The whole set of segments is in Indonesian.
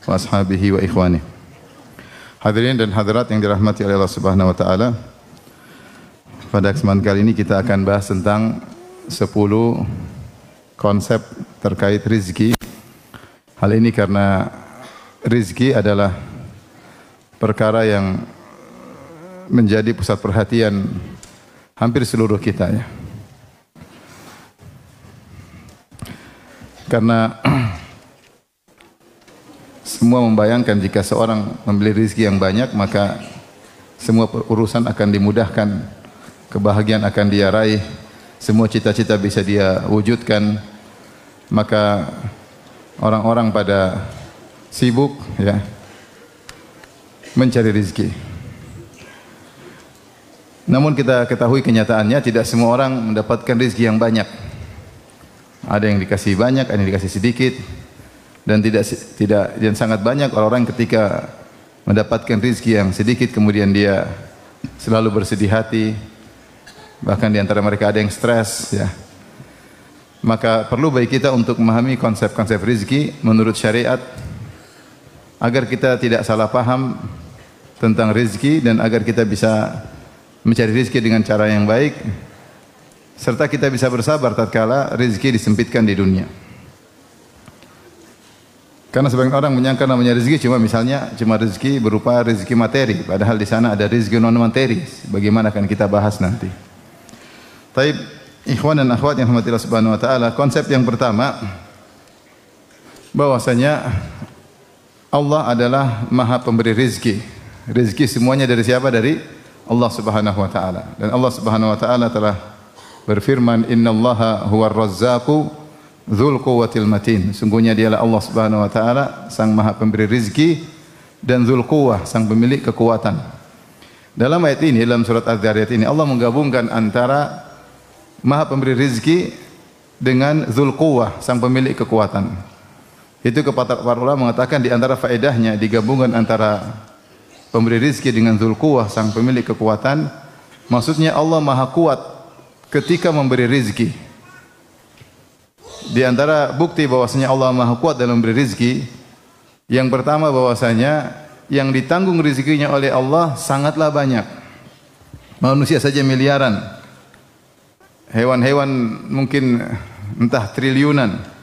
wa ashabihi wa ikhwani. Hadirin dan hadirat yang dirahmati oleh Allah Subhanahu wa taala. Pada kesempatan kali ini kita akan bahas tentang 10 konsep terkait rizki. Hal ini karena rizki adalah perkara yang menjadi pusat perhatian hampir seluruh kita, ya. Karena semua membayangkan jika seorang membeli rizki yang banyak, maka semua urusan akan dimudahkan, kebahagiaan akan dia raih, semua cita-cita bisa dia wujudkan. Maka orang-orang pada sibuk, ya, mencari rizki. Namun kita ketahui kenyataannya tidak semua orang mendapatkan rizki yang banyak. Ada yang dikasih banyak, ada yang dikasih sedikit, dan dan sangat banyak orang-orang ketika mendapatkan rizki yang sedikit kemudian dia selalu bersedih hati. Bahkan di antara mereka ada yang stres, ya. Maka perlu bagi kita untuk memahami konsep-konsep rizki menurut syariat agar kita tidak salah paham tentang rizki dan agar kita bisa mencari rizki dengan cara yang baik, serta kita bisa bersabar tatkala rizki disempitkan di dunia. Karena sebagian orang menyangka namanya rizki cuma rizki berupa rizki materi, padahal di sana ada rizki non materi. Bagaimana akan kita bahas nanti. Taib, ikhwan dan akhwat yang dirahmati Allah Subhanahu wa taala, konsep yang pertama bahwasanya Allah adalah Maha Pemberi rizki. Rizki semuanya dari siapa? Dari Allah Subhanahu wa taala. Dan Allah Subhanahu wa taala telah berfirman, "Innallaha huwar razzaqu dzul quwwatil matin." Sungguhnya dialah Allah Subhanahu wa taala sang Maha Pemberi rizki dan dzul quwwah, sang pemilik kekuatan. Dalam ayat ini, dalam surat Az-Zariyat ini, Allah menggabungkan antara Maha Pemberi rizki dengan dzul quwwah, sang pemilik kekuatan. Itu para ulama mengatakan di antara faedahnya digabungkan antara pemberi rizki dengan dzul quwwah, sang pemilik kekuatan. Maksudnya Allah Maha kuat ketika memberi rizki. Di antara bukti bahwasanya Allah Maha kuat dalam memberi rizki, yang pertama bahwasanya yang ditanggung rizkinya oleh Allah sangatlah banyak. Manusia saja miliaran, hewan-hewan mungkin entah triliunan.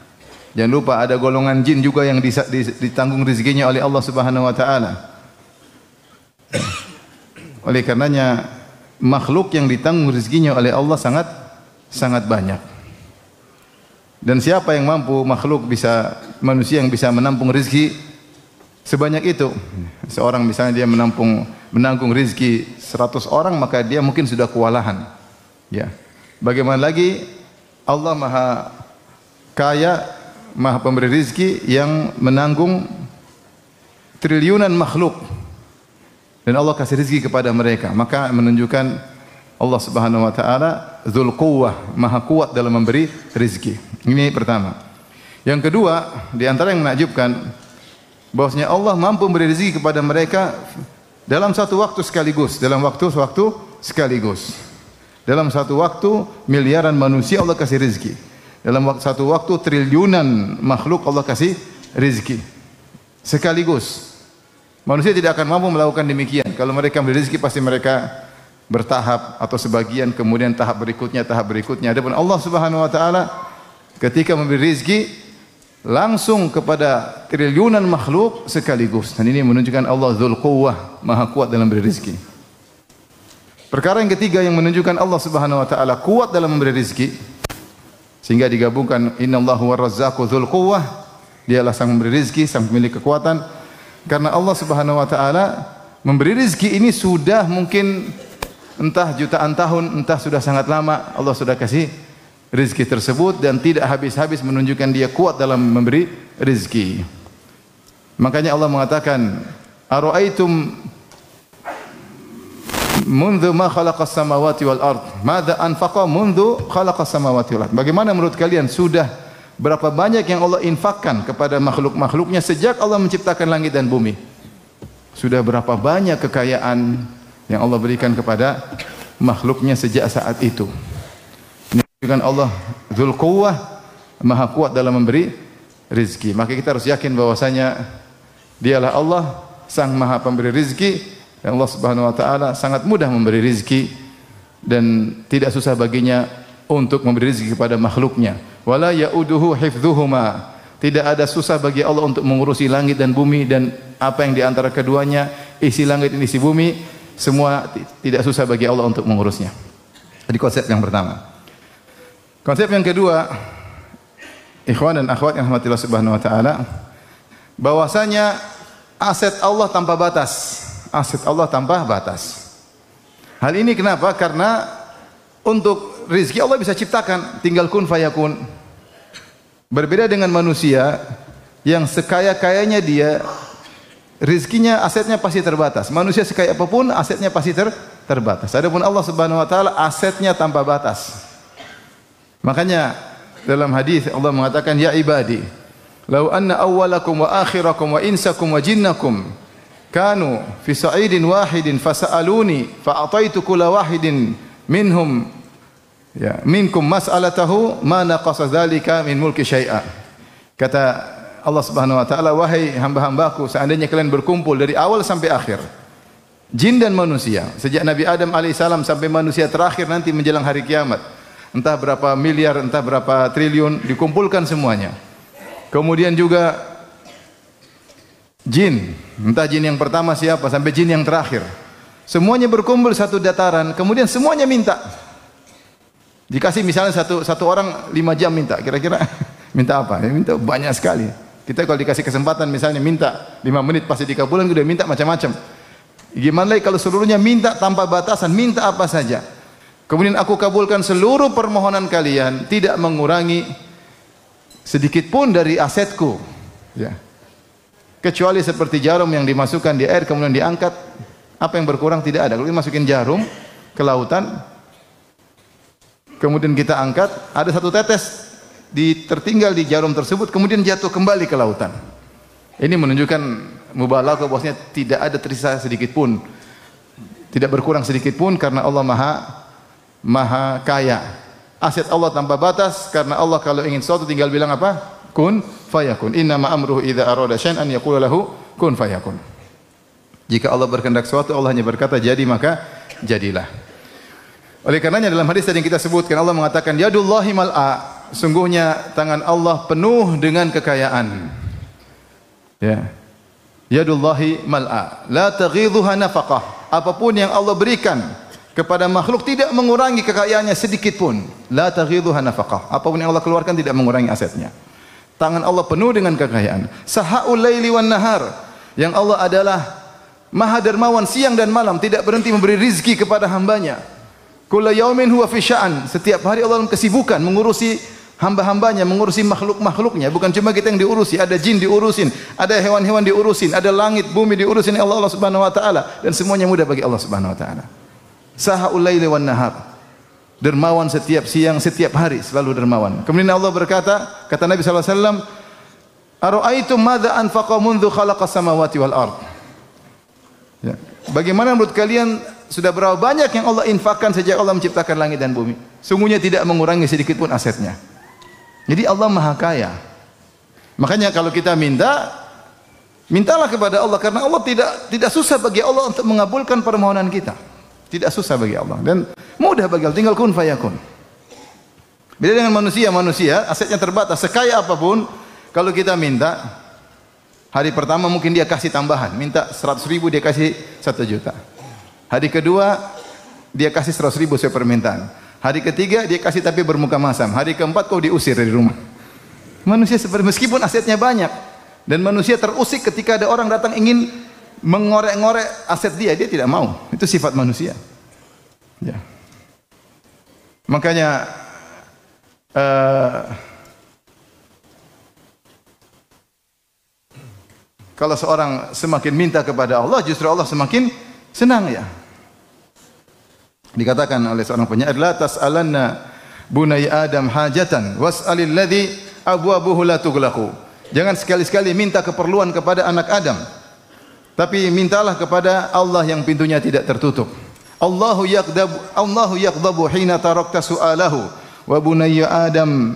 Jangan lupa ada golongan jin juga yang ditanggung rizkinya oleh Allah Subhanahu wa taala. Oleh karenanya makhluk yang ditanggung rizkinya oleh Allah sangat banyak. Dan siapa yang mampu manusia yang bisa menampung rizki sebanyak itu? Seorang misalnya dia menanggung rizki 100 orang, maka dia mungkin sudah kewalahan. Ya. Bagaimana lagi Allah Maha Kaya, Maha Pemberi rizki yang menanggung triliunan makhluk. Dan Allah kasih rezeki kepada mereka, maka menunjukkan Allah Subhanahu wa taala dzul quwwah, Maha kuat dalam memberi rezeki. Ini pertama. Yang kedua, di antara yang menakjubkan bahwasanya Allah mampu memberi rezeki kepada mereka dalam satu waktu sekaligus, dalam satu waktu miliaran manusia Allah kasih rezeki. Dalam satu waktu triliunan makhluk Allah kasih rezeki sekaligus. Manusia tidak akan mampu melakukan demikian. Kalau mereka memberi rezeki pasti mereka bertahap atau sebagian, kemudian tahap berikutnya. Adapun Allah Subhanahu wa taala ketika memberi rezeki langsung kepada triliunan makhluk sekaligus. Dan ini menunjukkan Allah dzul quwwah, Maha kuat dalam memberi rezeki. Perkara yang ketiga yang menunjukkan Allah Subhanahu wa taala kuat dalam memberi rezeki, sehingga digabungkan innallahu huwar razzaqu dzul quwwah, dialah sang memberi rezeki, sang pemilik kekuatan. Karena Allah Subhanahu wa taala memberi rezeki ini sudah mungkin entah jutaan tahun, entah sudah sangat lama Allah sudah kasih rezeki tersebut dan tidak habis-habis menunjukkan dia kuat dalam memberi rezeki. Makanya Allah mengatakan, "Ara'aitum mundu ma khalaqas samawati wal ard, madza anfaqa mundu khalaqas samawati wal ard." Bagaimana menurut kalian sudah berapa banyak yang Allah infakkan kepada makhluk-makhluknya sejak Allah menciptakan langit dan bumi? Sudah berapa banyak kekayaan yang Allah berikan kepada makhluknya sejak saat itu. Ini menunjukkan Allah dzul quwwah, Maha kuat dalam memberi rezeki. Maka kita harus yakin bahwasanya Dialah Allah Sang Maha Pemberi rizki, dan Allah Subhanahu wa taala sangat mudah memberi rizki dan tidak susah baginya untuk memberi rizki kepada makhluknya. Wala yauduhu hifdzuhuma. Tidak ada susah bagi Allah untuk mengurusi langit dan bumi dan apa yang di antara keduanya, isi langit dan isi bumi, semua tidak susah bagi Allah untuk mengurusnya. Jadi konsep yang pertama. Konsep yang kedua, ikhwan dan akhwat yang rahmatillah Subhanahu wa taala, bahwasanya aset Allah tanpa batas. Aset Allah tanpa batas. Hal ini kenapa? Karena untuk rizki Allah bisa ciptakan, tinggal kun fayakun. Berbeda dengan manusia yang sekaya-kayanya dia, rizkinya, asetnya pasti terbatas. Manusia sekaya apapun, asetnya pasti terbatas. Adapun Allah Subhanahu wa taala asetnya tanpa batas. Makanya dalam hadis Allah mengatakan, ya ibadi, lau anna awwalakum wa akhirakum wa insakum wa jinnakum kanu fi sa'idin wahidin fasa'aluni fa'ataitu kulla wahidin minhum minkum mas'alatahu ma naqasa dzalika min mulki syai'a. Kata Allah Subhanahu wa taala, wahai hamba-hambaku, seandainya kalian berkumpul dari awal sampai akhir, jin dan manusia, sejak Nabi Adam alaihissalam sampai manusia terakhir nanti menjelang hari kiamat, entah berapa miliar, entah berapa triliun, dikumpulkan semuanya. Kemudian juga jin, entah jin yang pertama siapa sampai jin yang terakhir, semuanya berkumpul satu dataran, kemudian semuanya minta. Dikasih misalnya satu orang 5 jam minta, kira-kira minta apa? Ya, minta banyak sekali. Kita kalau dikasih kesempatan misalnya minta 5 menit pasti dikabulkan, udah minta macam-macam. Gimana lagi kalau seluruhnya minta tanpa batasan, minta apa saja. Kemudian aku kabulkan seluruh permohonan kalian, tidak mengurangi sedikit pun dari asetku. Ya. Kecuali seperti jarum yang dimasukkan di air kemudian diangkat, apa yang berkurang tidak ada. Kalau dimasukin jarum ke lautan, kemudian kita angkat, ada satu tetes tertinggal di jarum tersebut, kemudian jatuh kembali ke lautan. Ini menunjukkan mubalaghah bahwasanya tidak ada tersisa sedikit pun, tidak berkurang sedikit pun, karena Allah maha kaya. Aset Allah tanpa batas, karena Allah kalau ingin sesuatu tinggal bilang apa? Kun fayakun. Innama amruhu idza arada syai'an yaqulu lahu kun fayakun. Jika Allah berkehendak sesuatu, Allah hanya berkata jadi, maka jadilah. Oleh karenanya dalam hadis tadi yang kita sebutkan, Allah mengatakan yadullahi mal'a, sungguhnya tangan Allah penuh dengan kekayaan. Ya. Yadullahi mal'a, la taghidhuha nafaqah. Apapun yang Allah berikan kepada makhluk tidak mengurangi kekayaannya sedikit pun. La taghidhuha nafaqah. Apapun yang Allah keluarkan tidak mengurangi asetnya. Tangan Allah penuh dengan kekayaan. Sahaul laili wan nahar, yang Allah adalah Maha dermawan siang dan malam, tidak berhenti memberi rizki kepada hambanya. Kulla yaumin huwa fi sya'an, setiap hari Allah dalam kesibukan mengurusi hamba-hambanya, mengurusi makhluk-makhluknya. Bukan cuma kita yang diurusi, ada jin diurusin, ada hewan-hewan diurusin, ada langit, bumi diurusin oleh Allah Subhanahu wa taala, dan semuanya mudah bagi Allah Subhanahu wa taala. Sahaul laili wan nahar, dermawan setiap siang, setiap hari, selalu dermawan. Kemudian Allah berkata, kata Nabi sallallahu alaihi wasallam, "Ara'aitum madza anfaqa mundzu khalaqas samawati wal ard?" Ya. Bagaimana menurut kalian sudah berapa banyak yang Allah infakkan sejak Allah menciptakan langit dan bumi? Sungguhnya tidak mengurangi sedikit pun asetnya. Jadi Allah maha kaya. Makanya kalau kita mintalah kepada Allah, karena Allah tidak susah bagi Allah untuk mengabulkan permohonan kita. Tidak susah bagi Allah dan mudah bagi Allah, tinggal kun fayakun. Beda dengan manusia asetnya terbatas, sekaya apapun kalau kita minta, hari pertama mungkin dia kasih tambahan, minta 100.000 dia kasih 1 juta. Hari kedua dia kasih 100.000 sesuai permintaan. Hari ketiga dia kasih tapi bermuka masam. Hari keempat kau diusir dari rumah. Manusia seperti, meskipun asetnya banyak, dan manusia terusik ketika ada orang datang ingin mengorek-ngorek aset dia tidak mau. Itu sifat manusia. Ya. Makanya kalau seorang semakin minta kepada Allah, justru Allah semakin senang, ya. Dikatakan oleh seorang penyair, la tas'alanna bunai Adam hajatan was'alil ladzi abwabuhu la tughlaqu. Jangan sekali-sekali minta keperluan kepada anak Adam, tapi mintalah kepada Allah yang pintunya tidak tertutup. Allahu yaqdabu hina tarakta su'alahu wa bunayya Adam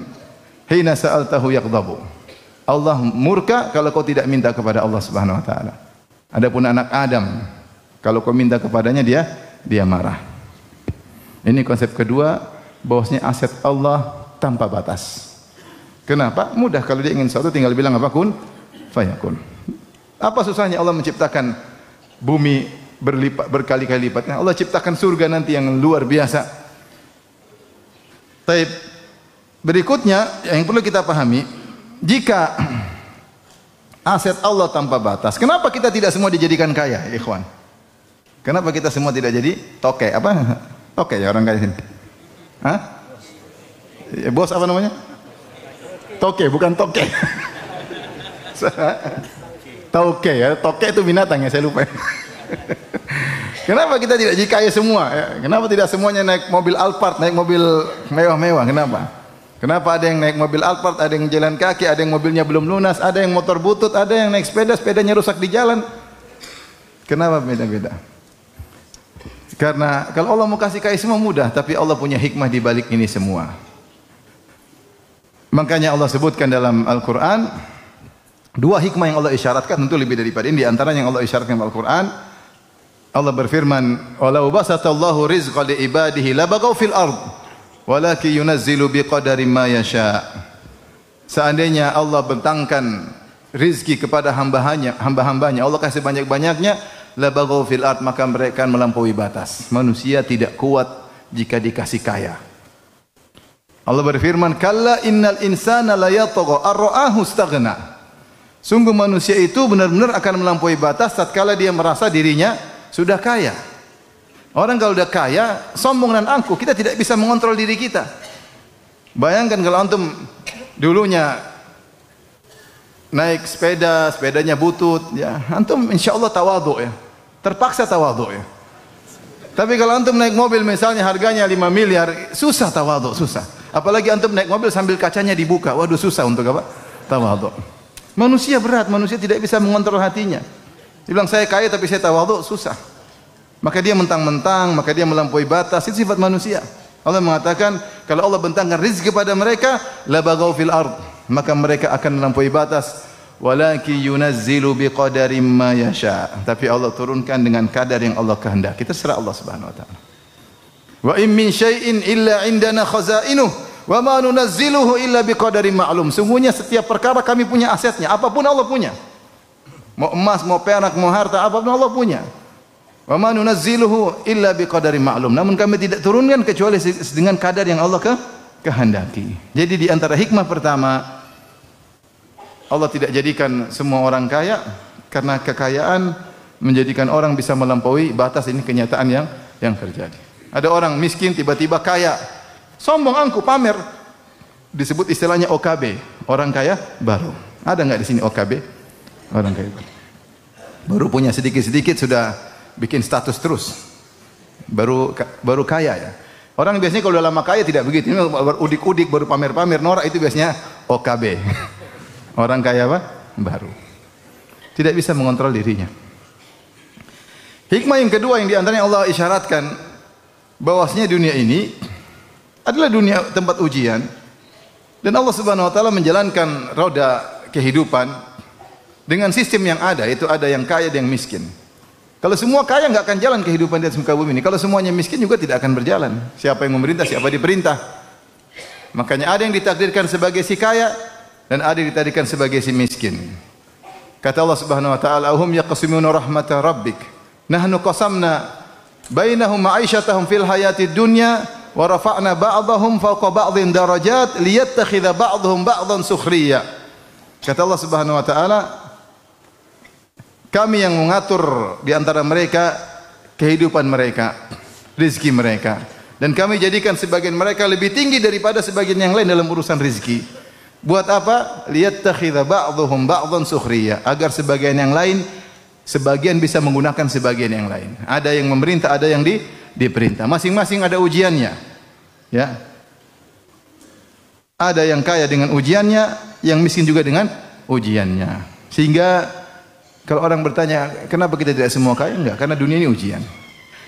hina sa'altahu yaqdabu. Allah murka kalau kau tidak minta kepada Allah Subhanahu wa taala. Adapun anak Adam, kalau kau minta kepadanya dia marah. Ini konsep kedua, bahwasanya aset Allah tanpa batas. Kenapa? Mudah, kalau dia ingin sesuatu tinggal bilang apa, kun fayakun. Apa susahnya Allah menciptakan bumi berkali-kali lipat? Allah ciptakan surga nanti yang luar biasa. Taib. Berikutnya yang perlu kita pahami, jika aset Allah tanpa batas, kenapa kita tidak semua dijadikan kaya, ikhwan? Kenapa kita semua tidak jadi toke? Apa? Toke ya orang kaya sini? Hah? Ya, bos apa namanya? Toke, bukan toke. Toke ya, toke itu binatang ya, saya lupa. Kenapa kita tidak jadi kaya semua? Kenapa tidak semuanya naik mobil Alphard, naik mobil mewah-mewah? Kenapa? Kenapa ada yang naik mobil Alphard, ada yang jalan kaki, ada yang mobilnya belum lunas, ada yang motor butut, ada yang naik sepeda, sepedanya rusak di jalan? Kenapa beda-beda? Karena kalau Allah mau kasih kaya semua mudah, tapi Allah punya hikmah di balik ini semua. Makanya Allah sebutkan dalam Al-Quran, dua hikmah yang Allah isyaratkan, tentu lebih daripada ini. Di antaranya yang Allah isyaratkan dalam Al-Quran, Allah berfirman, "Walau basatallahu rizqa li ibadihi labaghaw fil ard, walakin yunazzilu biqadari ma yasha." Seandainya Allah bentangkan rizki kepada hamba-hambanya, Allah kasih banyak-banyaknya, labaghaw fil ard, maka mereka akan melampaui batas. Manusia tidak kuat jika dikasih kaya. Allah berfirman, "Kalla innal insana la yatgha ar-ra'ahu istaghna." Sungguh manusia itu benar-benar akan melampaui batas tatkala dia merasa dirinya sudah kaya. Orang kalau sudah kaya, sombong dan angkuh, kita tidak bisa mengontrol diri kita. Bayangkan kalau antum dulunya naik sepeda, sepedanya butut, ya, antum insyaallah tawadhu ya. Terpaksa tawadhu ya. Tapi kalau antum naik mobil misalnya harganya 5 miliar, susah tawadhu, susah. Apalagi antum naik mobil sambil kacanya dibuka, waduh susah untuk apa? Tawadhu. Manusia berat, manusia tidak bisa mengontrol hatinya. Dia bilang saya kaya tapi saya tawadhu, susah. Maka dia mentang-mentang, maka dia melampaui batas, itu sifat manusia. Allah mengatakan kalau Allah bentangkan rezeki kepada mereka, la baghaw fil ard, maka mereka akan melampaui batas. Walaki yunazzilu biqadari ma yasha. Tapi Allah turunkan dengan kadar yang Allah kehendaki. Kita serah Allah Subhanahu wa taala. Wa in min syai'in illa indana khazainuh wa ma nunazziluhu illa biqadarin ma'lum. Sungguhnya setiap perkara kami punya asetnya, apapun Allah punya. Mau emas, mau perak, mau harta, apapun Allah punya. Wa ma nunazziluhu illa biqadarin ma'lum. Namun kami tidak turunkan kecuali dengan kadar yang Allah kehendaki. Jadi di antara hikmah pertama, Allah tidak jadikan semua orang kaya karena kekayaan menjadikan orang bisa melampaui batas. Ini kenyataan yang terjadi. Ada orang miskin tiba-tiba kaya, sombong angkuh pamer, disebut istilahnya OKB, orang kaya baru. Ada nggak di sini OKB? Orang kaya baru punya sedikit-sedikit sudah bikin status terus, baru kaya ya. Orang biasanya kalau udah lama kaya tidak begitu, ini baru udik-udik, baru pamer-pamer norak, itu biasanya OKB. Orang kaya apa? Baru. Tidak bisa mengontrol dirinya. Hikmah yang kedua yang diantaranya Allah isyaratkan bahwasanya dunia ini adalah dunia tempat ujian dan Allah Subhanahu wa taala menjalankan roda kehidupan dengan sistem yang ada, itu ada yang kaya dan yang miskin. Kalau semua kaya enggak akan jalan kehidupan di atas muka bumi ini. Kalau semuanya miskin juga tidak akan berjalan. Siapa yang memerintah, siapa diperintah. Makanya ada yang ditakdirkan sebagai si kaya dan ada yang ditakdirkan sebagai si miskin. Kata Allah Subhanahu wa taala, "Ahum yaqsimuna rahmata rabbik. Nahnu qasamna bainahum ma'isyatahum fil hayatid dunya wa rafa'na ba'dahum fawqa ba'dhin darajat liyattakhidha ba'dhum ba'dhan sukhriya." Kata Allah Subhanahu wa taala, kami yang mengatur di antara mereka kehidupan mereka, rezeki mereka, dan kami jadikan sebagian mereka lebih tinggi daripada sebagian yang lain dalam urusan rezeki. Buat apa? Liyattakhidha ba'dhum ba'dhan sukhriya, agar sebagian yang lain sebagian bisa menggunakan sebagian yang lain. Ada yang memerintah, ada yang diperintah. Masing-masing ada ujiannya. Ya. Ada yang kaya dengan ujiannya, yang miskin juga dengan ujiannya. Sehingga kalau orang bertanya, kenapa kita tidak semua kaya? Enggak, karena dunia ini ujian.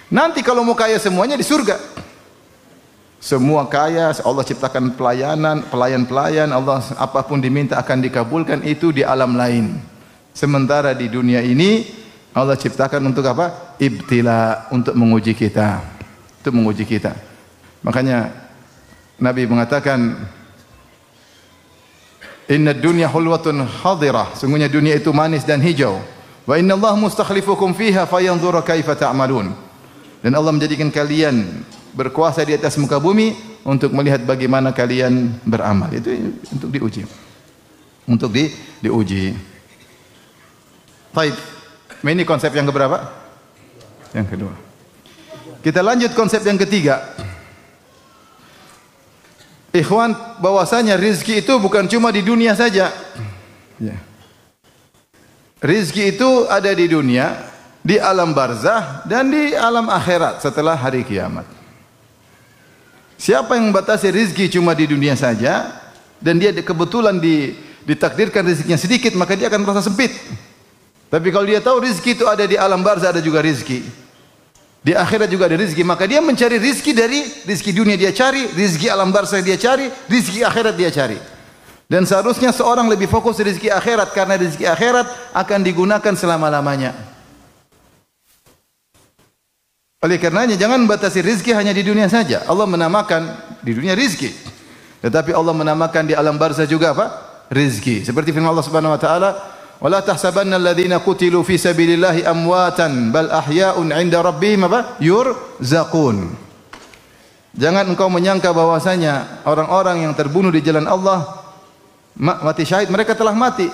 Nanti kalau mau kaya semuanya di surga. Semua kaya, Allah ciptakan pelayan-pelayan, Allah apapun diminta akan dikabulkan, itu di alam lain. Sementara di dunia ini Allah ciptakan untuk apa? Ibtila, untuk menguji kita. Untuk menguji kita. Makanya Nabi mengatakan, "Inna dunya hulwatun hadirah." Sungguhnya dunia itu manis dan hijau. "Wa inna Allah mustakhlifukum fiha fayanzura kaifa ta'malun." Dan Allah menjadikan kalian berkuasa di atas muka bumi untuk melihat bagaimana kalian beramal. Itu untuk diuji. Untuk diuji. Baik. Ini konsep yang keberapa? Yang kedua. Kita lanjut konsep yang ketiga. Ikhwan, bahwasanya rizki itu bukan cuma di dunia saja. Ya. Rizki itu ada di dunia, di alam barzah, dan di alam akhirat setelah hari kiamat. Siapa yang membatasi rizki cuma di dunia saja, dan dia kebetulan ditakdirkan rizkinya sedikit, maka dia akan merasa sempit. Tapi kalau dia tahu rizki itu ada di alam barzah, ada juga rizki. Di akhirat juga ada rizki, maka dia mencari rizki dari rizki dunia dia cari, rizki alam barzah dia cari, rizki akhirat dia cari. Dan seharusnya seorang lebih fokus rizki akhirat, karena rizki akhirat akan digunakan selama-lamanya. Oleh karenanya jangan batasi rizki hanya di dunia saja. Allah menamakan di dunia rizki, tetapi Allah menamakan di alam barzah juga apa? Rizki. Seperti firman Allah Subhanahu wa taala, "Wala tahsabanna alladhina qutilu fi sabilillahi amwatan bal ahya'un 'inda rabbihim yurzaqun." Jangan engkau menyangka bahwasanya orang-orang yang terbunuh di jalan Allah mati syahid, mereka telah mati.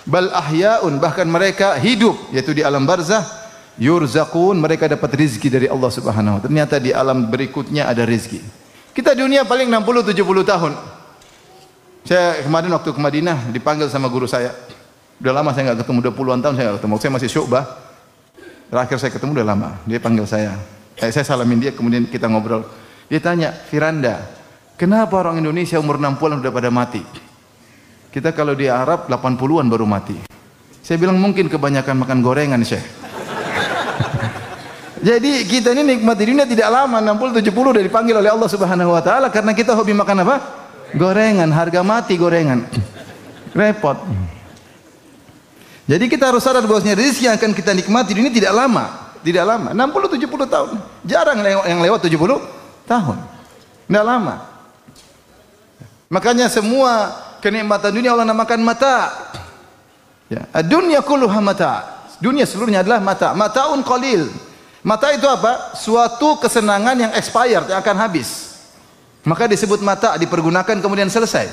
Bal ahya'un, bahkan mereka hidup, yaitu di alam barzah. Yurzaqun, mereka dapat rizki dari Allah Subhanahu wa taala. Ternyata di alam berikutnya ada rizki. Kita dunia paling 60-70 tahun. Saya kemarin waktu ke Madinah dipanggil sama guru saya. Udah lama saya enggak ketemu, udah puluhan tahun saya enggak ketemu. Saya masih Syu'bah. Terakhir saya ketemu udah lama. Dia panggil saya. Saya salamin dia, kemudian kita ngobrol. Dia tanya, "Firanda, kenapa orang Indonesia umur 60-an udah pada mati? Kita kalau di Arab 80-an baru mati." Saya bilang mungkin kebanyakan makan gorengan, Syekh. Jadi kita ini nikmati dunia tidak lama, 60-70 udah dipanggil oleh Allah Subhanahu wa taala karena kita hobi makan apa? Gorengan, harga mati gorengan. Repot. Jadi kita harus sadar bahwasanya rezeki yang akan kita nikmati dunia tidak lama, tidak lama. 60-70 tahun. Jarang yang lewat 70 tahun. Tidak lama. Makanya semua kenikmatan dunia Allah namakan mata. Ya, dunia kulluha mata. Dunia seluruhnya adalah mata. Mataun qalil. Mata itu apa? Suatu kesenangan yang expired, yang akan habis. Maka disebut mata, dipergunakan kemudian selesai.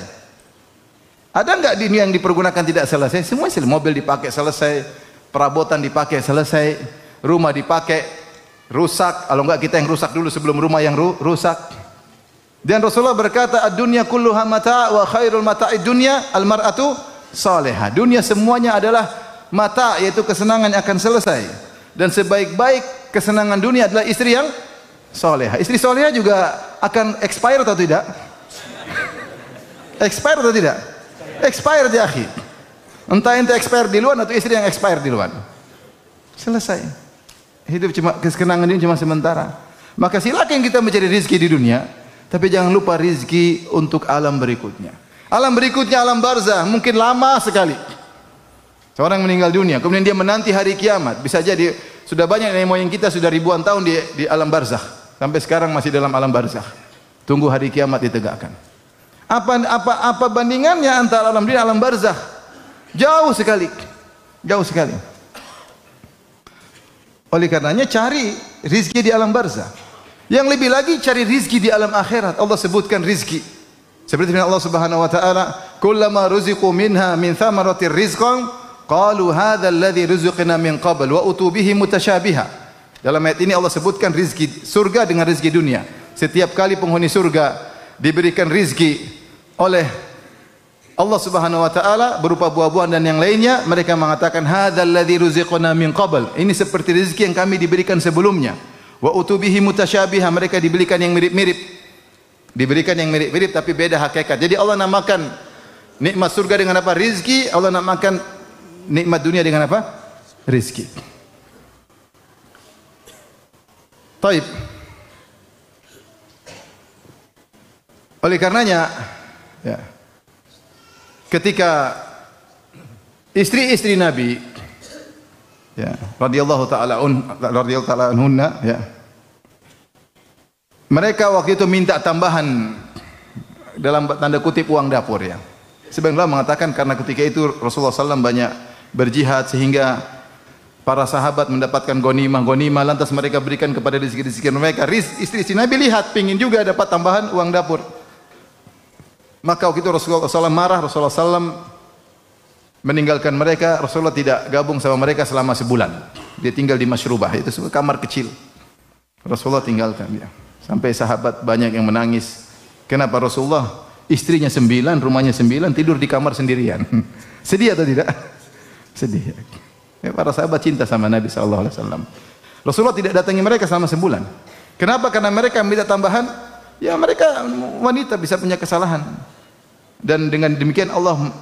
Ada enggak di dunia yang dipergunakan tidak selesai? Semua mobil dipakai selesai, perabotan dipakai selesai, rumah dipakai rusak. Kalau enggak kita yang rusak dulu sebelum rumah yang rusak. Dan Rasulullah berkata, "Ad-dunya kulluha mata' wa khairul mata'id dunya al-mar'atu salihah." Dunia semuanya adalah mata, yaitu kesenangan yang akan selesai. Dan sebaik-baik kesenangan dunia adalah istri yang solehah. Istri solehah juga akan expire atau tidak? Expire atau tidak? Expire ya akhi. Entah ente expire di luar atau istri yang expire di luar. Selesai. Hidup cuma kesenangan ini cuma sementara. Maka silakan kita mencari rizki di dunia, tapi jangan lupa rizki untuk alam berikutnya. Alam berikutnya alam barzah, mungkin lama sekali. Seorang meninggal dunia, kemudian dia menanti hari kiamat. Bisa jadi sudah banyak nenek moyang kita sudah ribuan tahun di alam barzakh. Sampai sekarang masih dalam alam barzakh. Tunggu hari kiamat ditegakkan. Apa bandingannya antara alam dunia dan alam barzakh? Jauh sekali. Jauh sekali. Oleh karenanya cari rizki di alam barzakh. Yang lebih lagi cari rizki di alam akhirat. Allah sebutkan rizki. Seperti firman Allah Subhanahu wa taala, "Kullama ruziqu minha min thamaratir rizqan qalu hadzal ladzi ruziqna min qabl wa utubihi mutasyabiha." Dalam ayat ini Allah sebutkan rizki surga dengan rizki dunia. Setiap kali penghuni surga diberikan rizki oleh Allah Subhanahu wa taala berupa buah-buahan dan yang lainnya, mereka mengatakan hadzal ladzi ruziqna min qabl. Ini seperti rizki yang kami diberikan sebelumnya. Wa utubihi mutasyabiha, mereka diberikan yang mirip-mirip. Diberikan yang mirip-mirip tapi beda hakikat. Jadi Allah namakan nikmat surga dengan apa? Rizki. Allah namakan nikmat dunia dengan apa? Rizki. Taib. Oleh karenanya, ya, ketika istri-istri Nabi, ya, radhiyallahu taala anhunna, ya, mereka waktu itu minta tambahan dalam tanda kutip uang dapur, ya. Sebagian ulama mengatakan karena ketika itu Rasulullah SAW banyak berjihad sehingga para sahabat mendapatkan gonimah, lantas mereka berikan kepada rezeki-rezeki mereka. Istri-istri Nabi lihat, pingin juga dapat tambahan uang dapur. Maka waktu itu Rasulullah SAW marah, Rasulullah SAW meninggalkan mereka. Rasulullah tidak gabung sama mereka selama sebulan. Dia tinggal di Masyrubah, itu sebuah kamar kecil. Rasulullah tinggalkan dia. Sampai sahabat banyak yang menangis. Kenapa Rasulullah? Istrinya 9, rumahnya 9, tidur di kamar sendirian. Sedih atau tidak? Sedih. Ya, para sahabat cinta sama Nabi SAW. Rasulullah tidak datangi mereka selama sebulan. Kenapa? Karena mereka minta tambahan. Ya, mereka wanita bisa punya kesalahan. Dan dengan demikian Allah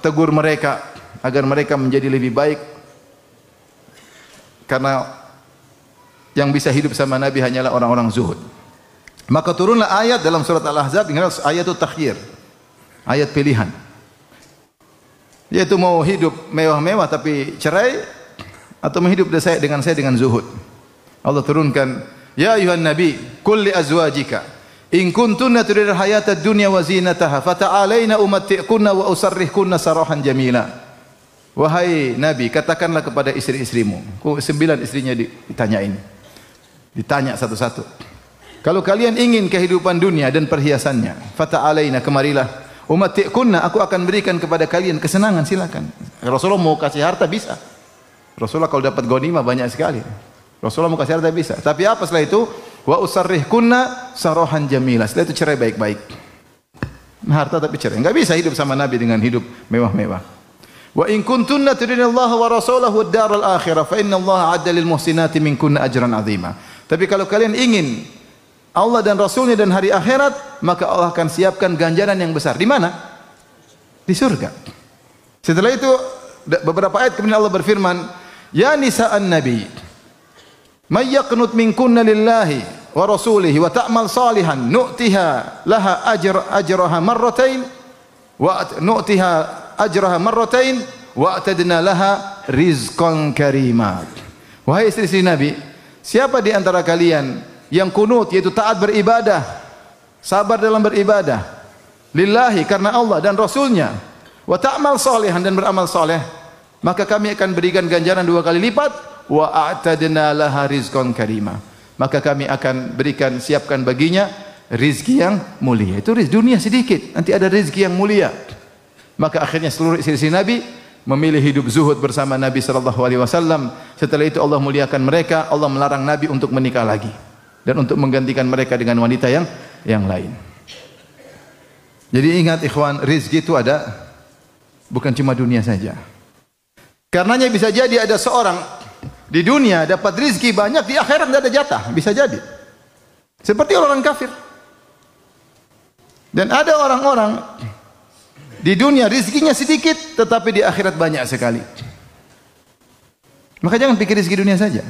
tegur mereka agar mereka menjadi lebih baik. Karena yang bisa hidup sama Nabi hanyalah orang-orang zuhud. Maka turunlah ayat dalam surat Al-Ahzab, ayat itu takhir, ayat pilihan. Yaitu mau hidup mewah-mewah tapi cerai, atau mau hidup dengan saya dengan zuhud. Allah turunkan, ya ayuhan nabi, qul li azwajika in kuntunna turidul hayatad dunya wa zinataha fata'alaina umatti'kunna wa usarrihkunna sarahan jamila. Wahai Nabi, katakanlah kepada istri-istrimu. 9 istrinya ditanya satu-satu. Kalau kalian ingin kehidupan dunia dan perhiasannya, fata'alaina, kemarilah. Umatti'kunna, aku akan berikan kepada kalian kesenangan, silakan. Rasulullah mau kasih harta bisa. Rasulullah kalau dapat ghanimah banyak sekali. Rasulullah mau kasih harta bisa. Tapi apa setelah itu? Wa usarrihkunna sarahan jamila. Setelah itu cerai baik-baik. Harta tapi cerai. Enggak bisa hidup sama Nabi dengan hidup mewah-mewah. Wa in kuntunna turidinallaha wa rasulahu wad-daral akhirah fa innallaha 'adda lil muhsinati minkunna ajran 'azima. Tapi kalau kalian ingin Allah dan Rasulnya dan hari akhirat, maka Allah akan siapkan ganjaran yang besar. Di mana? Di surga. Setelah itu beberapa ayat kemudian Allah berfirman, ya nisa'an nabi, may yaqnut minkunna lillahi wa rasulihi wa ta'mal salihan nu'tiha laha ajraha marratain wa atadna laha rizqan karima. Wahai istri-istri Nabi, siapa di antara kalian yang kunut, yaitu taat beribadah, sabar dalam beribadah lillahi, karena Allah dan Rasulnya, wa ta'mal salihan, dan beramal saleh, maka kami akan berikan ganjaran 2 kali lipat, wa a'tadna laha rizqan karima, maka kami akan siapkan baginya rizki yang mulia. Itu rizki dunia sedikit, nanti ada rizki yang mulia. Maka akhirnya seluruh istri Nabi memilih hidup zuhud bersama Nabi SAW. Setelah itu Allah muliakan mereka. Allah melarang Nabi untuk menikah lagi dan untuk menggantikan mereka dengan wanita yang lain. Jadi ingat ikhwan, rizki itu ada, bukan cuma dunia saja. Karenanya bisa jadi ada seorang di dunia dapat rizki banyak, di akhirat tidak ada jatah, bisa jadi. Seperti orang kafir. Dan ada orang-orang di dunia rizkinya sedikit, tetapi di akhirat banyak sekali. Maka jangan pikir rizki dunia saja.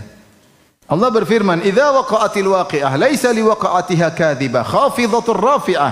Allah berfirman, "Idza waqa'atil waqi'ah laisa liwaqa'atiha kadhibah, khafidhatur rafi'ah,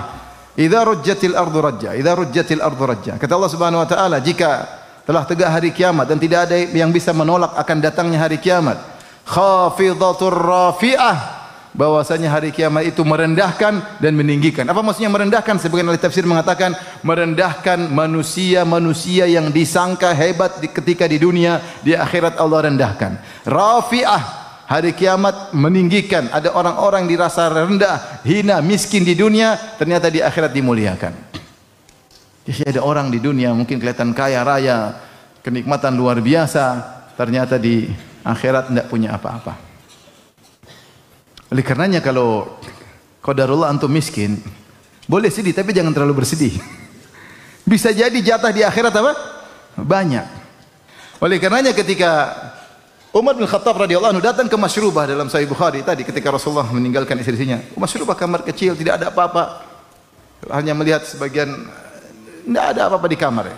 idza rujjatil ardu rajja, idza rujjatil ardu rajja." Kata Allah Subhanahu wa taala, jika telah tegak hari kiamat dan tidak ada yang bisa menolak akan datangnya hari kiamat, khafidhatur rafi'ah, bahwasanya hari kiamat itu merendahkan dan meninggikan. Apa maksudnya merendahkan? Sebagian ahli tafsir mengatakan merendahkan manusia-manusia yang disangka hebat ketika di dunia, di akhirat Allah rendahkan. Rafi'ah, hari kiamat meninggikan. Ada orang-orang dirasa rendah, hina, miskin di dunia, ternyata di akhirat dimuliakan. Jadi ada orang di dunia mungkin kelihatan kaya raya, kenikmatan luar biasa, ternyata di akhirat tidak punya apa-apa. Oleh karenanya kalau qadarullah antum miskin, boleh sedih tapi jangan terlalu bersedih. Bisa jadi jatah di akhirat apa? Banyak. Oleh karenanya ketika Umar bin Khattab radhiyallahu anhu datang ke Masyrubah dalam Sahih Bukhari tadi, ketika Rasulullah meninggalkan istri-istrinya, Masyrubah kamar kecil, tidak ada apa-apa. Hanya melihat sebagian, tidak ada apa-apa di kamar.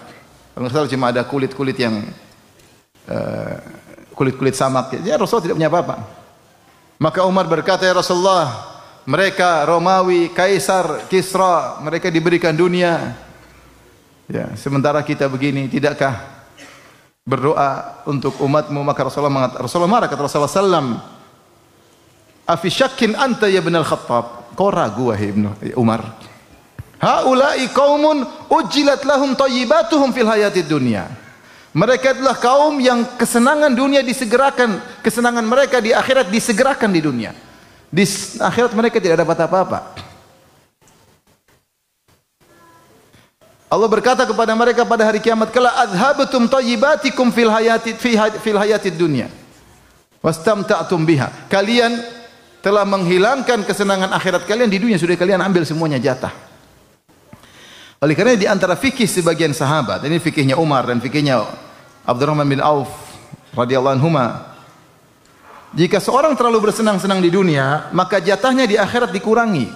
Kalau salah cuma ada kulit-kulit yang kulit-kulit samak. Ya Rasulullah tidak punya apa-apa. Maka Umar berkata, ya Rasulullah, Mereka Romawi, Kaisar, Kisra, mereka diberikan dunia. Ya, sementara kita begini, tidakkah berdoa untuk umatmu? Maka Rasulullah marah, kata Rasulullah sallam, "Afi syakkin anta ya ibn al-Khattab?" Kau ragu wahai Ibnu Umar. Haula'i qaumun ujjilat lahum thayyibatuhum fil hayatid dunya. Mereka adalah kaum yang kesenangan dunia disegerakan, kesenangan mereka di akhirat disegerakan di dunia. Di akhirat mereka tidak dapat apa-apa. Allah berkata kepada mereka pada hari kiamat kala, "Adhabtum thayyibatikum fil hayatid dunya wastamta'tum biha." Kalian telah menghilangkan kesenangan akhirat kalian di dunia, sudah kalian ambil semuanya jatah. Oleh karena di antara fikih sebagian sahabat, ini fikihnya Umar dan fikihnya Abdurrahman bin Auf radhiyallahu anhuma, jika seorang terlalu bersenang-senang di dunia, maka jatahnya di akhirat dikurangi.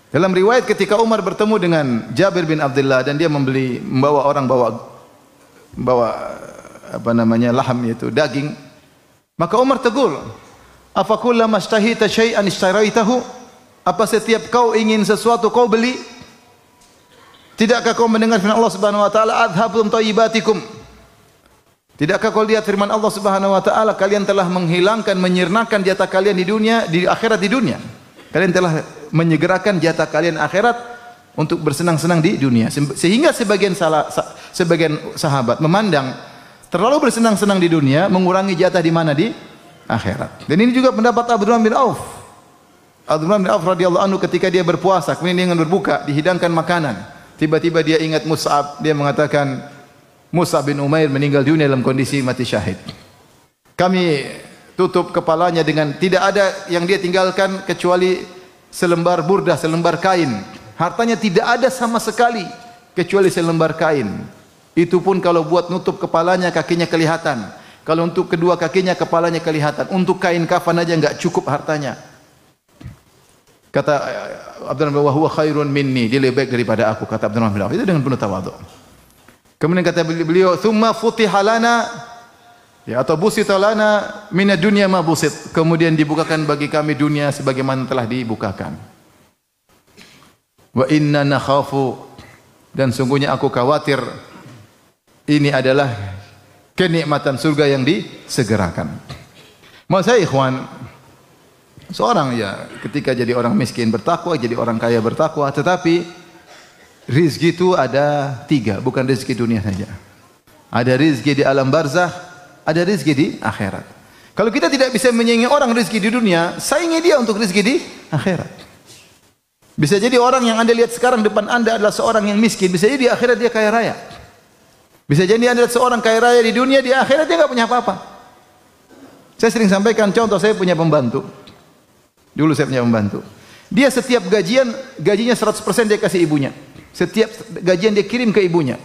Dalam riwayat ketika Umar bertemu dengan Jabir bin Abdullah dan dia membawa laham, yaitu daging, maka Umar tegur, "Afa kullama ishtahita syai'an ishtaraitahu?" Apa setiap kau ingin sesuatu kau beli? Tidakkah kau mendengar firman Allah Subhanahu wa taala, "Adhabtum thayyibatikum"? Tidakkah kau lihat firman Allah Subhanahu wa taala, kalian telah menghilangkan, menyirnakan jatah kalian di dunia, di akhirat di dunia. Kalian telah menyegerakan jatah kalian akhirat untuk bersenang-senang di dunia. Sehingga sebagian sahabat memandang terlalu bersenang-senang di dunia mengurangi jatah di mana? Di akhirat. Dan ini juga pendapat Abdurrahman bin Auf. Abdurrahman bin Auf radhiyallahu anhu ketika dia berpuasa, kemudian dia ingin berbuka, dihidangkan makanan. Tiba-tiba dia ingat Mus'ab, dia mengatakan, Mus'ab bin Umair meninggal dunia dalam kondisi mati syahid. Kami tutup kepalanya dengan tidak ada yang dia tinggalkan kecuali selembar burdah, selembar kain. Hartanya tidak ada sama sekali kecuali selembar kain. Itu pun kalau buat nutup kepalanya, kakinya kelihatan. Kalau untuk kedua kakinya, kepalanya kelihatan. Untuk kain kafan aja enggak cukup hartanya. Kata Abdurrahman bin Auf, "Huwa khairun minni." Dia lebih baik daripada aku, kata Abdurrahman bin Auf. Itu dengan penuh tawadhu. Kemudian kata beliau, "Tsumma futiha lana," ya, atau busita lana minad dunya ma busit. Kemudian dibukakan bagi kami dunia sebagaimana telah dibukakan. Wa inna nakhafu, dan sungguhnya aku khawatir ini adalah kenikmatan surga yang disegerakan. Maksud saya ikhwan, seorang ya ketika jadi orang miskin bertakwa, jadi orang kaya bertakwa, tetapi rizki itu ada 3, bukan rizki dunia saja. Ada rizki di alam barzah, ada rizki di akhirat. Kalau kita tidak bisa menyaingi orang rizki di dunia, saingi dia untuk rizki di akhirat. Bisa jadi orang yang Anda lihat sekarang depan Anda adalah seorang yang miskin, bisa jadi di akhirat dia kaya raya. Bisa jadi Anda lihat seorang kaya raya di dunia, di akhirat dia enggak punya apa-apa. Saya sering sampaikan contoh, saya punya pembantu. Dulu saya punya pembantu. Dia setiap gajinya 100% dia kasih ibunya. Setiap gajian dia kirim ke ibunya.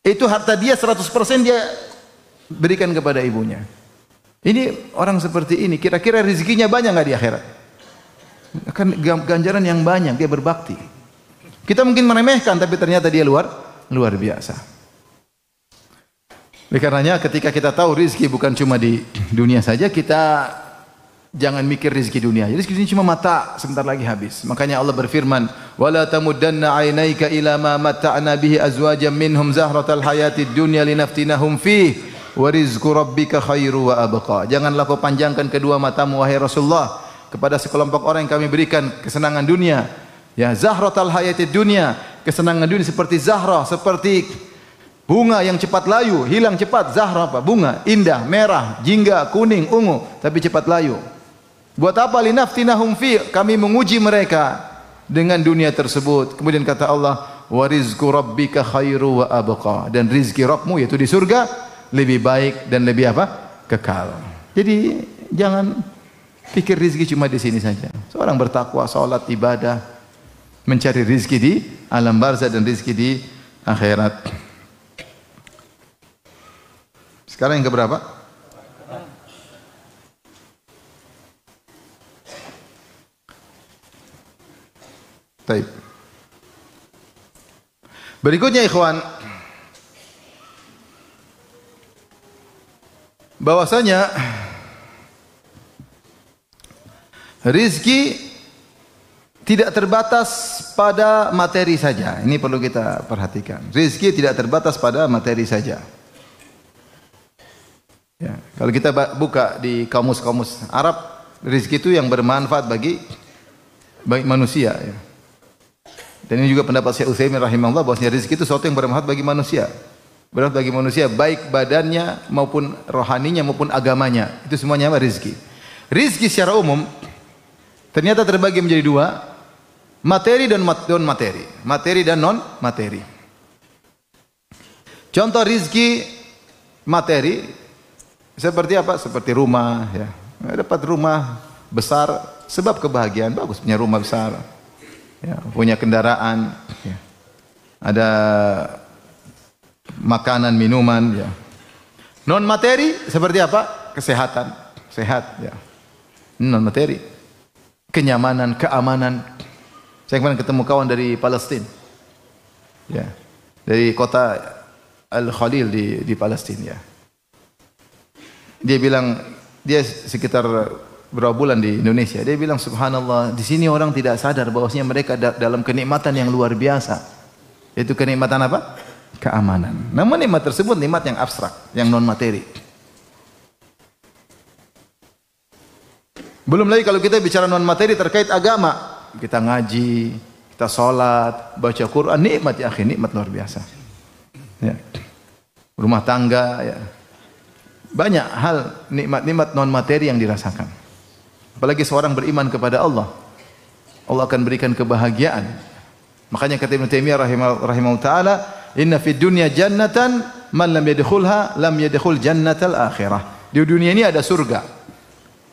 Itu harta dia 100% dia berikan kepada ibunya. Ini orang seperti ini, kira-kira rezekinya banyak enggak di akhirat? Akan ganjaran yang banyak, dia berbakti. Kita mungkin meremehkan, tapi ternyata dia luar biasa. Oleh karenanya ketika kita tahu rezeki bukan cuma di dunia saja, kita jangan mikir rezeki dunia. Rezeki dunia cuma mata, sebentar lagi habis. Makanya Allah berfirman, "Wala tamuddanna 'ainaika ila ma matta'na bihi azwajan minhum zahratal hayatid dunya linaftinahum fihi wa rizqu rabbika khairu wa abqa." Janganlah kau panjangkan kedua matamu wahai Rasulullah kepada sekelompok orang yang kami berikan kesenangan dunia. Ya, zahratal hayatid dunya, kesenangan dunia seperti zahra, seperti bunga yang cepat layu, hilang cepat. Zahra apa? Bunga, indah, merah, jingga, kuning, ungu, tapi cepat layu. Buat apa? Linaftinahum fi, kami menguji mereka dengan dunia tersebut. Kemudian kata Allah, wa rizqu rabbika khairu wa abqa, dan rizki Rabbmu yaitu di surga lebih baik dan lebih apa? Kekal. Jadi jangan pikir rizki cuma di sini saja. Seorang bertakwa, salat, ibadah, mencari rizki di alam barzah dan rizki di akhirat. Sekarang yang keberapa? Baik. Berikutnya ikhwan, bahwasanya Rizki tidak terbatas pada materi saja. Ini perlu kita perhatikan. Rizki tidak terbatas pada materi saja. Ya, kalau kita buka di kamus-kamus Arab, rizki itu yang bermanfaat bagi manusia. Ya. Dan ini juga pendapat Syekh Utsaimin rahimahullah, bahwasanya rizki itu sesuatu yang bermanfaat bagi manusia. Bermanfaat bagi manusia, baik badannya maupun rohaninya maupun agamanya. Itu semuanya apa? Rizki. Rizki secara umum ternyata terbagi menjadi dua, materi dan non materi. Materi dan non materi. Contoh rizki materi seperti apa? Seperti rumah, ya. Dapat rumah besar sebab kebahagiaan, bagus punya rumah besar, ya, punya kendaraan, ya. Ada makanan, minuman, ya. Non materi seperti apa? Kesehatan, sehat, ya. Non materi, kenyamanan, keamanan. Saya kemarin ketemu kawan dari Palestina, ya, dari kota Al-Khalil di Palestina, ya. Dia bilang, dia sekitar berapa bulan di Indonesia. Dia bilang, subhanallah, di sini orang tidak sadar bahwasanya mereka dalam kenikmatan yang luar biasa. Yaitu kenikmatan apa? Keamanan. Namun nikmat tersebut nikmat yang abstrak, yang non materi. Belum lagi kalau kita bicara non materi terkait agama, kita ngaji, kita sholat, baca Quran, nikmat ya akhi, nikmat luar biasa. Ya. Rumah tangga, ya. Banyak hal nikmat-nikmat non materi yang dirasakan. Apalagi seorang beriman kepada Allah, Allah akan berikan kebahagiaan. Makanya kata Ibnu Taimiyah rahimahullah taala, inna fid dunya jannatan man lam yadkhulha lam yadkhul jannatal akhirah. Di dunia ini ada surga.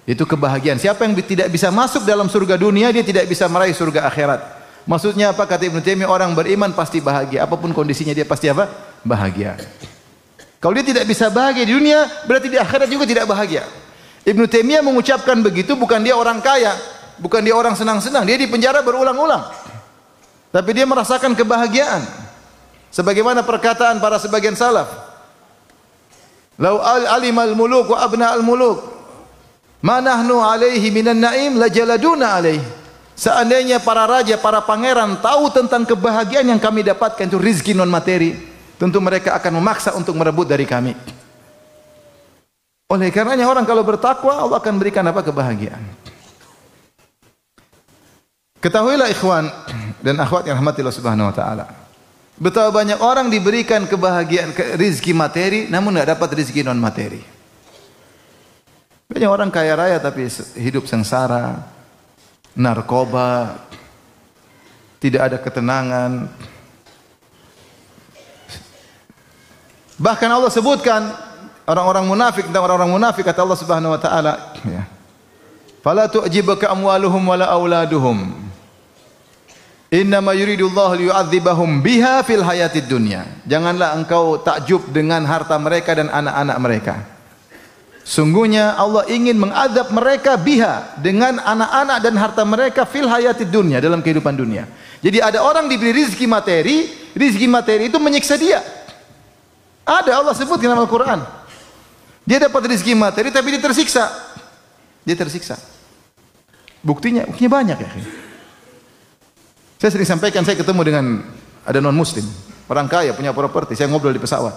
Itu kebahagiaan. Siapa yang tidak bisa masuk dalam surga dunia, dia tidak bisa meraih surga akhirat. Maksudnya apa? Kata Ibnu Taimiyah, orang beriman pasti bahagia. Apapun kondisinya dia pasti apa? Bahagia. Kalau dia tidak bisa bahagia di dunia, berarti di akhirat juga tidak bahagia. Ibnu Taimiyah mengucapkan begitu, bukan dia orang kaya, bukan dia orang senang-senang, dia di penjara berulang-ulang. Tapi dia merasakan kebahagiaan. Sebagaimana perkataan para sebagian salaf. Lau alimal muluk wa abna al muluk, ma nahnu alaihi minan naim lajaladuna alaihi. Seandainya para raja, para pangeran tahu tentang kebahagiaan yang kami dapatkan, itu rizki non materi, tentu mereka akan memaksa untuk merebut dari kami. Oleh karenanya orang kalau bertakwa, Allah akan berikan apa? Kebahagiaan. Ketahuilah ikhwan dan akhwat yang rahmati Allah Subhanahu wa taala, betapa banyak orang diberikan kebahagiaan, rizki materi, namun tidak dapat rizki non materi. Banyak orang kaya raya tapi hidup sengsara, narkoba, tidak ada ketenangan. Bahkan Allah sebutkan orang-orang munafik, tentang orang-orang munafik, kata Allah Subhanahu wa taala, ya. Fala tu'jibuka amwaluhum wala auladuhum. Innama yuridullahu liyu'adzibahum biha fil hayatid dunya. Janganlah engkau takjub dengan harta mereka dan anak-anak mereka. Sungguhnya Allah ingin mengadab mereka biha, dengan anak-anak dan harta mereka fil hayatid dunya, dalam kehidupan dunia. Jadi ada orang diberi rizki materi itu menyiksa dia. Ada, Allah sebut dalam Al-Quran. Dia dapat rezeki materi tapi dia tersiksa. Dia tersiksa. Buktinya banyak ya. Saya sering sampaikan, saya ketemu dengan ada non muslim, orang kaya punya properti, saya ngobrol di pesawat.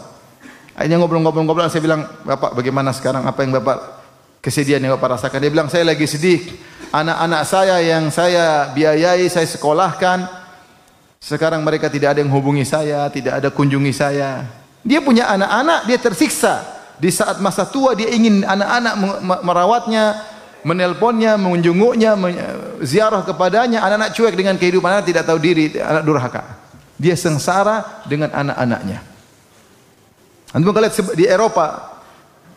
Akhirnya ngobrol, saya bilang, "Bapak bagaimana sekarang? Apa yang Bapak, kesedihan yang Bapak rasakan?" Dia bilang, "Saya lagi sedih. Anak-anak saya yang saya biayai, saya sekolahkan, sekarang mereka tidak ada yang hubungi saya, tidak ada kunjungi saya." Dia punya anak-anak, dia tersiksa. Di saat masa tua dia ingin anak-anak merawatnya, menelponnya, mengunjunginya, ziarah kepadanya. Anak-anak cuek dengan kehidupan, anak tidak tahu diri, anak durhaka. Dia sengsara dengan anak-anaknya. Antum kalau lihat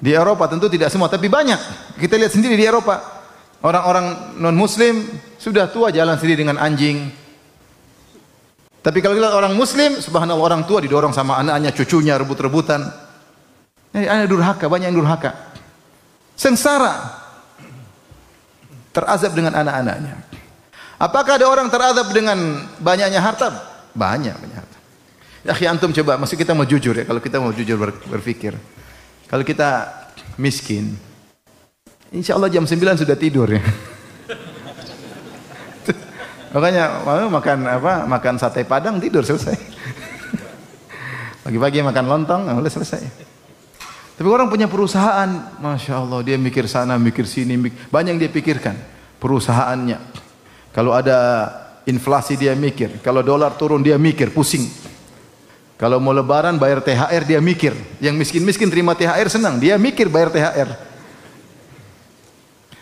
di Eropa tentu tidak semua, tapi banyak. Kita lihat sendiri di Eropa, orang-orang non muslim sudah tua jalan sendiri dengan anjing. Tapi kalau kita lihat orang muslim, subhanallah, orang tua didorong sama anaknya, cucunya rebut-rebutan. Anak durhaka, banyak yang durhaka. Sengsara. Terazab dengan anak-anaknya. Apakah ada orang terazab dengan banyaknya harta? Banyak harta. Ya akhi, antum coba, maksud kita mau jujur ya, kalau kita mau jujur berpikir. Kalau kita miskin, insya Allah jam 9 sudah tidur ya. Makanya makan apa? Makan sate Padang tidur selesai. Pagi-pagi makan lontong, udah selesai. Tapi orang punya perusahaan, masya Allah, dia mikir sana, mikir sini, banyak yang dia pikirkan. Perusahaannya, kalau ada inflasi dia mikir, kalau dolar turun dia mikir, pusing. Kalau mau lebaran bayar THR dia mikir, yang miskin-miskin terima THR senang, dia mikir bayar THR.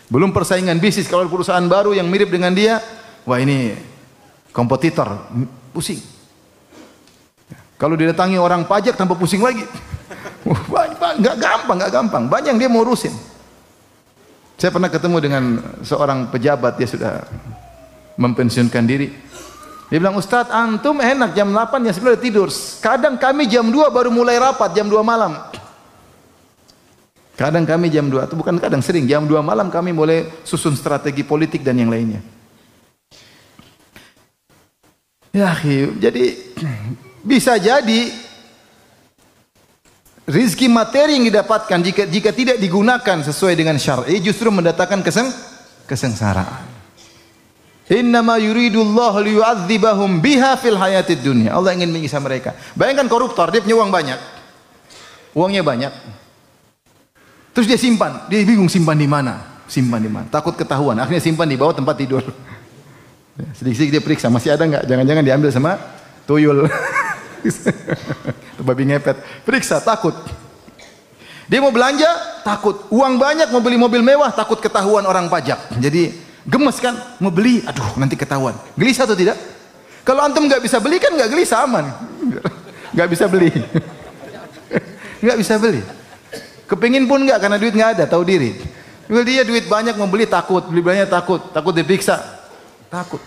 Belum persaingan bisnis, kalau perusahaan baru yang mirip dengan dia, wah ini kompetitor, pusing. Kalau didatangi orang pajak tanpa pusing lagi. Nggak gampang. Banyak yang dia mau urusin. Saya pernah ketemu dengan seorang pejabat, dia sudah mempensiunkan diri. Dia bilang, Ustaz, antum enak jam 8 jam 9 tidur. Kadang kami jam 2 baru mulai rapat, jam 2 malam. Kadang kami jam 2, itu bukan kadang, sering jam 2 malam kami mulai susun strategi politik dan yang lainnya. Ya, jadi bisa jadi rizki materi yang didapatkan jika tidak digunakan sesuai dengan syar'i justru mendatangkan kesengsaraan. Innama yuridullahu liyu'adzibahum biha fil hayatid dunya. Allah ingin menyiksa mereka. Bayangkan koruptor, dia punya uang banyak. Uangnya banyak. Terus dia simpan, dia bingung simpan di mana? Simpan di mana? Takut ketahuan. Akhirnya simpan di bawah tempat tidur. Sedikit-sedikit dia periksa, masih ada enggak? Jangan-jangan diambil sama tuyul. Babi ngepet. Periksa, takut. Dia mau belanja, takut. Uang banyak, mau beli mobil mewah, takut ketahuan orang pajak. Jadi gemes kan, mau beli, aduh nanti ketahuan. Gelisah atau tidak? Kalau antum nggak bisa beli kan nggak gelisah, aman. Nggak bisa beli. Nggak bisa beli. Kepingin pun nggak karena duit nggak ada, tahu diri. Kalau dia duit banyak mau beli takut, beli banyak takut diperiksa, takut.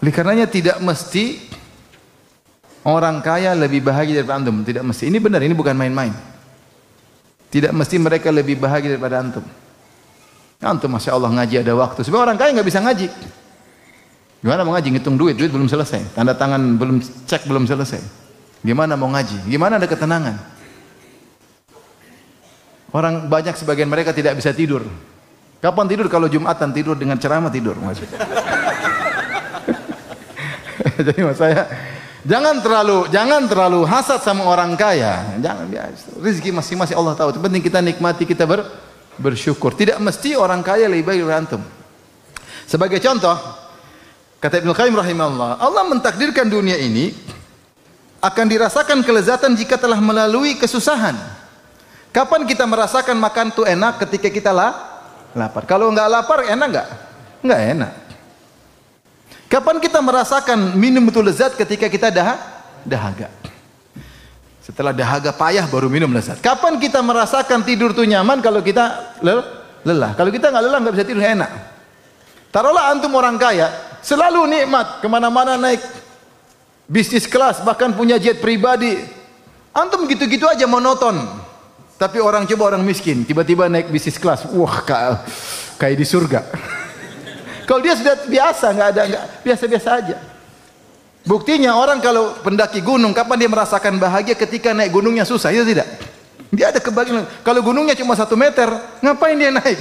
Oleh karenanya tidak mesti orang kaya lebih bahagia daripada antum, tidak mesti. Ini benar, ini bukan main-main. Tidak mesti mereka lebih bahagia daripada antum. Antum masya Allah ngaji ada waktu. Sebab orang kaya nggak bisa ngaji. Gimana mau ngaji? Ngitung duit belum selesai. Tanda tangan belum, cek belum selesai. Gimana mau ngaji? Gimana ada ketenangan? Orang banyak sebagian mereka tidak bisa tidur. Kapan tidur? Kalau Jumatan tidur dengan ceramah tidur. Jadi maksud saya, jangan terlalu hasad sama orang kaya. Jangan, rezeki masing-masing Allah tahu. Yang penting kita nikmati, kita bersyukur. Tidak mesti orang kaya lebih baik dari antum. Sebagai contoh, kata Ibnu Qayyim rahimahullah, Allah mentakdirkan dunia ini akan dirasakan kelezatan jika telah melalui kesusahan. Kapan kita merasakan makan itu enak? Ketika kita lapar. Kalau enggak lapar enak enggak? Enggak enak. Kapan kita merasakan minum itu lezat? Ketika kita dahaga. Setelah dahaga payah baru minum lezat. Kapan kita merasakan tidur itu nyaman? Kalau kita lelah. Kalau kita enggak lelah enggak bisa tidur enak. Taruhlah antum orang kaya, selalu nikmat, kemana-mana naik bisnis kelas, bahkan punya jet pribadi. Antum gitu-gitu aja monoton. Tapi orang miskin, tiba-tiba naik bisnis kelas, wah kayak di surga. Kalau dia sudah biasa, nggak biasa-biasa aja. Buktinya orang kalau pendaki gunung, kapan dia merasakan bahagia? Ketika naik gunungnya susah, itu tidak? Dia ada kebahagiaan. Kalau gunungnya cuma 1 meter, ngapain dia naik?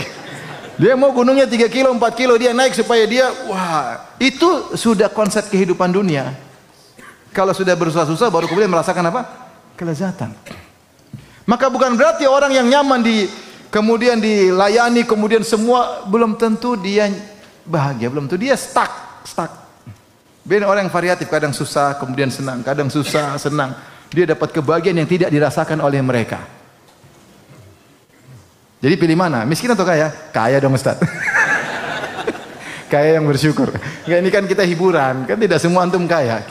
Dia mau gunungnya 3 kilo, 4 kilo, dia naik supaya dia, wah, itu sudah konsep kehidupan dunia. Kalau sudah bersusah-susah baru kemudian merasakan apa? Kelezatan. Maka bukan berarti orang yang nyaman kemudian dilayani, kemudian semua, belum tentu dia bahagia, belum tentu dia stuck. Beda orang yang variatif, kadang susah, kemudian senang, kadang susah, senang. Dia dapat kebahagiaan yang tidak dirasakan oleh mereka. Jadi pilih mana? Miskin atau kaya? Kaya dong Ustaz. Kaya yang bersyukur. Enggak, ini kan kita hiburan, kan tidak semua antum kaya.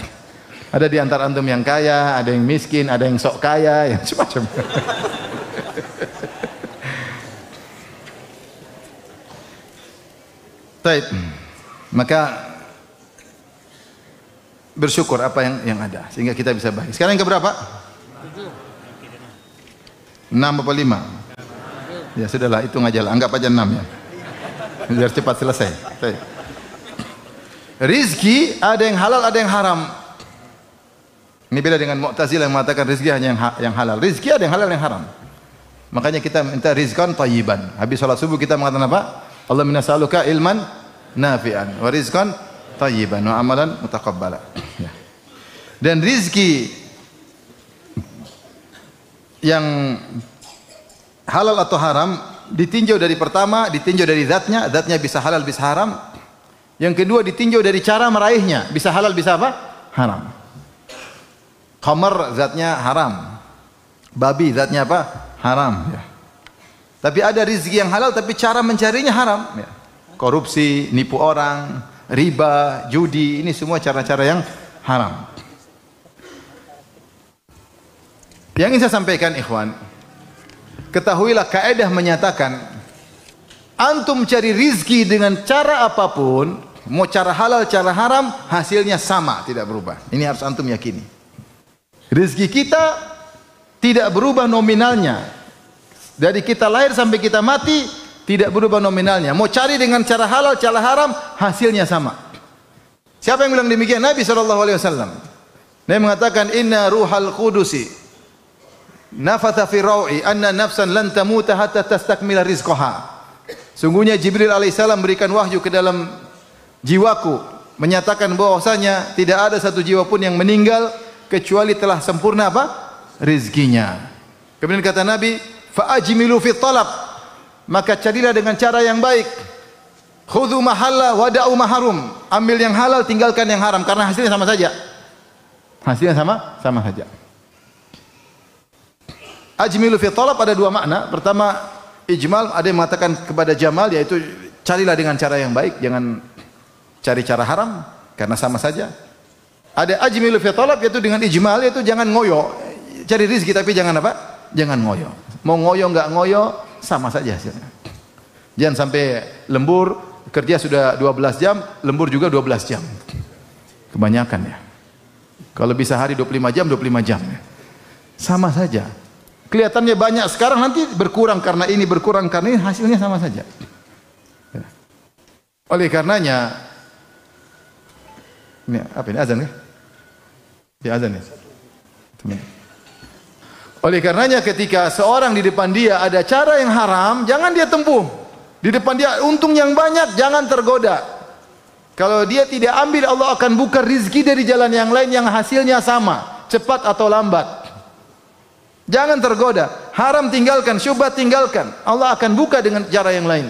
Ada di antara antum yang kaya, ada yang miskin, ada yang sok kaya, yang macam-macam. Baik. Maka bersyukur apa yang ada sehingga kita bisa bahagia. Sekarang yang keberapa? 6 apa 5? Ya sudahlah, hitung aja lah, anggap aja 6 ya. Biar cepat selesai. Baik. Rizki ada yang halal, ada yang haram. Ini beda dengan Mu'tazilah yang mengatakan rezeki hanya yang halal. Rezeki ada yang halal, yang haram. Makanya kita minta rizqan thayyiban. Habis salat subuh kita mengatakan apa? Allahumma nas'aluka ilman nafi'an wa rizqan thayyiban wa amalan mutaqabbala. Ya. Dan rizki yang halal atau haram ditinjau dari pertama, ditinjau dari zatnya, zatnya bisa halal bisa haram. Yang kedua ditinjau dari cara meraihnya, bisa halal bisa apa? Haram. Khamar zatnya haram. Babi zatnya apa? Haram, ya. Tapi ada rizki yang halal tapi cara mencarinya haram, ya. Korupsi, nipu orang, riba, judi, ini semua cara-cara yang haram. Yang ingin saya sampaikan ikhwan, ketahuilah kaidah menyatakan antum cari rizki dengan cara apapun, mau cara halal, cara haram, hasilnya sama, tidak berubah. Ini harus antum yakini. Rizki kita tidak berubah nominalnya. Dari kita lahir sampai kita mati tidak berubah nominalnya. Mau cari dengan cara halal, cara haram, hasilnya sama. Siapa yang bilang demikian? Nabi SAW. Nabi mengatakan, Inna ruhal qudusi nafatha fi raw'i anna nafsan lan tamuta hatta tastakmila rizqaha. Sungguhnya Jibril alaihissalam berikan wahyu ke dalam jiwaku, menyatakan bahwasanya tidak ada satu jiwa pun yang meninggal kecuali telah sempurna apa? Rizkinya. Kemudian kata Nabi, fa'ajmilu fi talab, maka carilah dengan cara yang baik. Khudhu mahalla wada'u maharum, ambil yang halal tinggalkan yang haram karena hasilnya sama saja. Hasilnya sama saja. Ajmilu fi talab ada dua makna. Pertama, ijmal, ada yang mengatakan kepada jamal, yaitu carilah dengan cara yang baik, jangan cari cara haram karena sama saja. Ada ajmilu fi talab, yaitu dengan ijmal, yaitu jangan ngoyo. Cari rezeki tapi jangan apa? Jangan ngoyo. Mau ngoyo enggak ngoyo sama saja hasilnya. Jangan sampai lembur kerja sudah 12 jam, lembur juga 12 jam. Kebanyakan ya. Kalau bisa hari 25 jam, 25 jam ya. Sama saja. Kelihatannya banyak sekarang, nanti berkurang karena ini, berkurang karena ini, hasilnya sama saja. Oleh karenanya, ini apa ini, azan ya? Ya azan ya. Oleh karenanya ketika seorang di depan dia ada cara yang haram, jangan dia tempuh. Di depan dia untung yang banyak, jangan tergoda. Kalau dia tidak ambil, Allah akan buka rizki dari jalan yang lain yang hasilnya sama, cepat atau lambat. Jangan tergoda. Haram tinggalkan, syubhat tinggalkan. Allah akan buka dengan cara yang lain.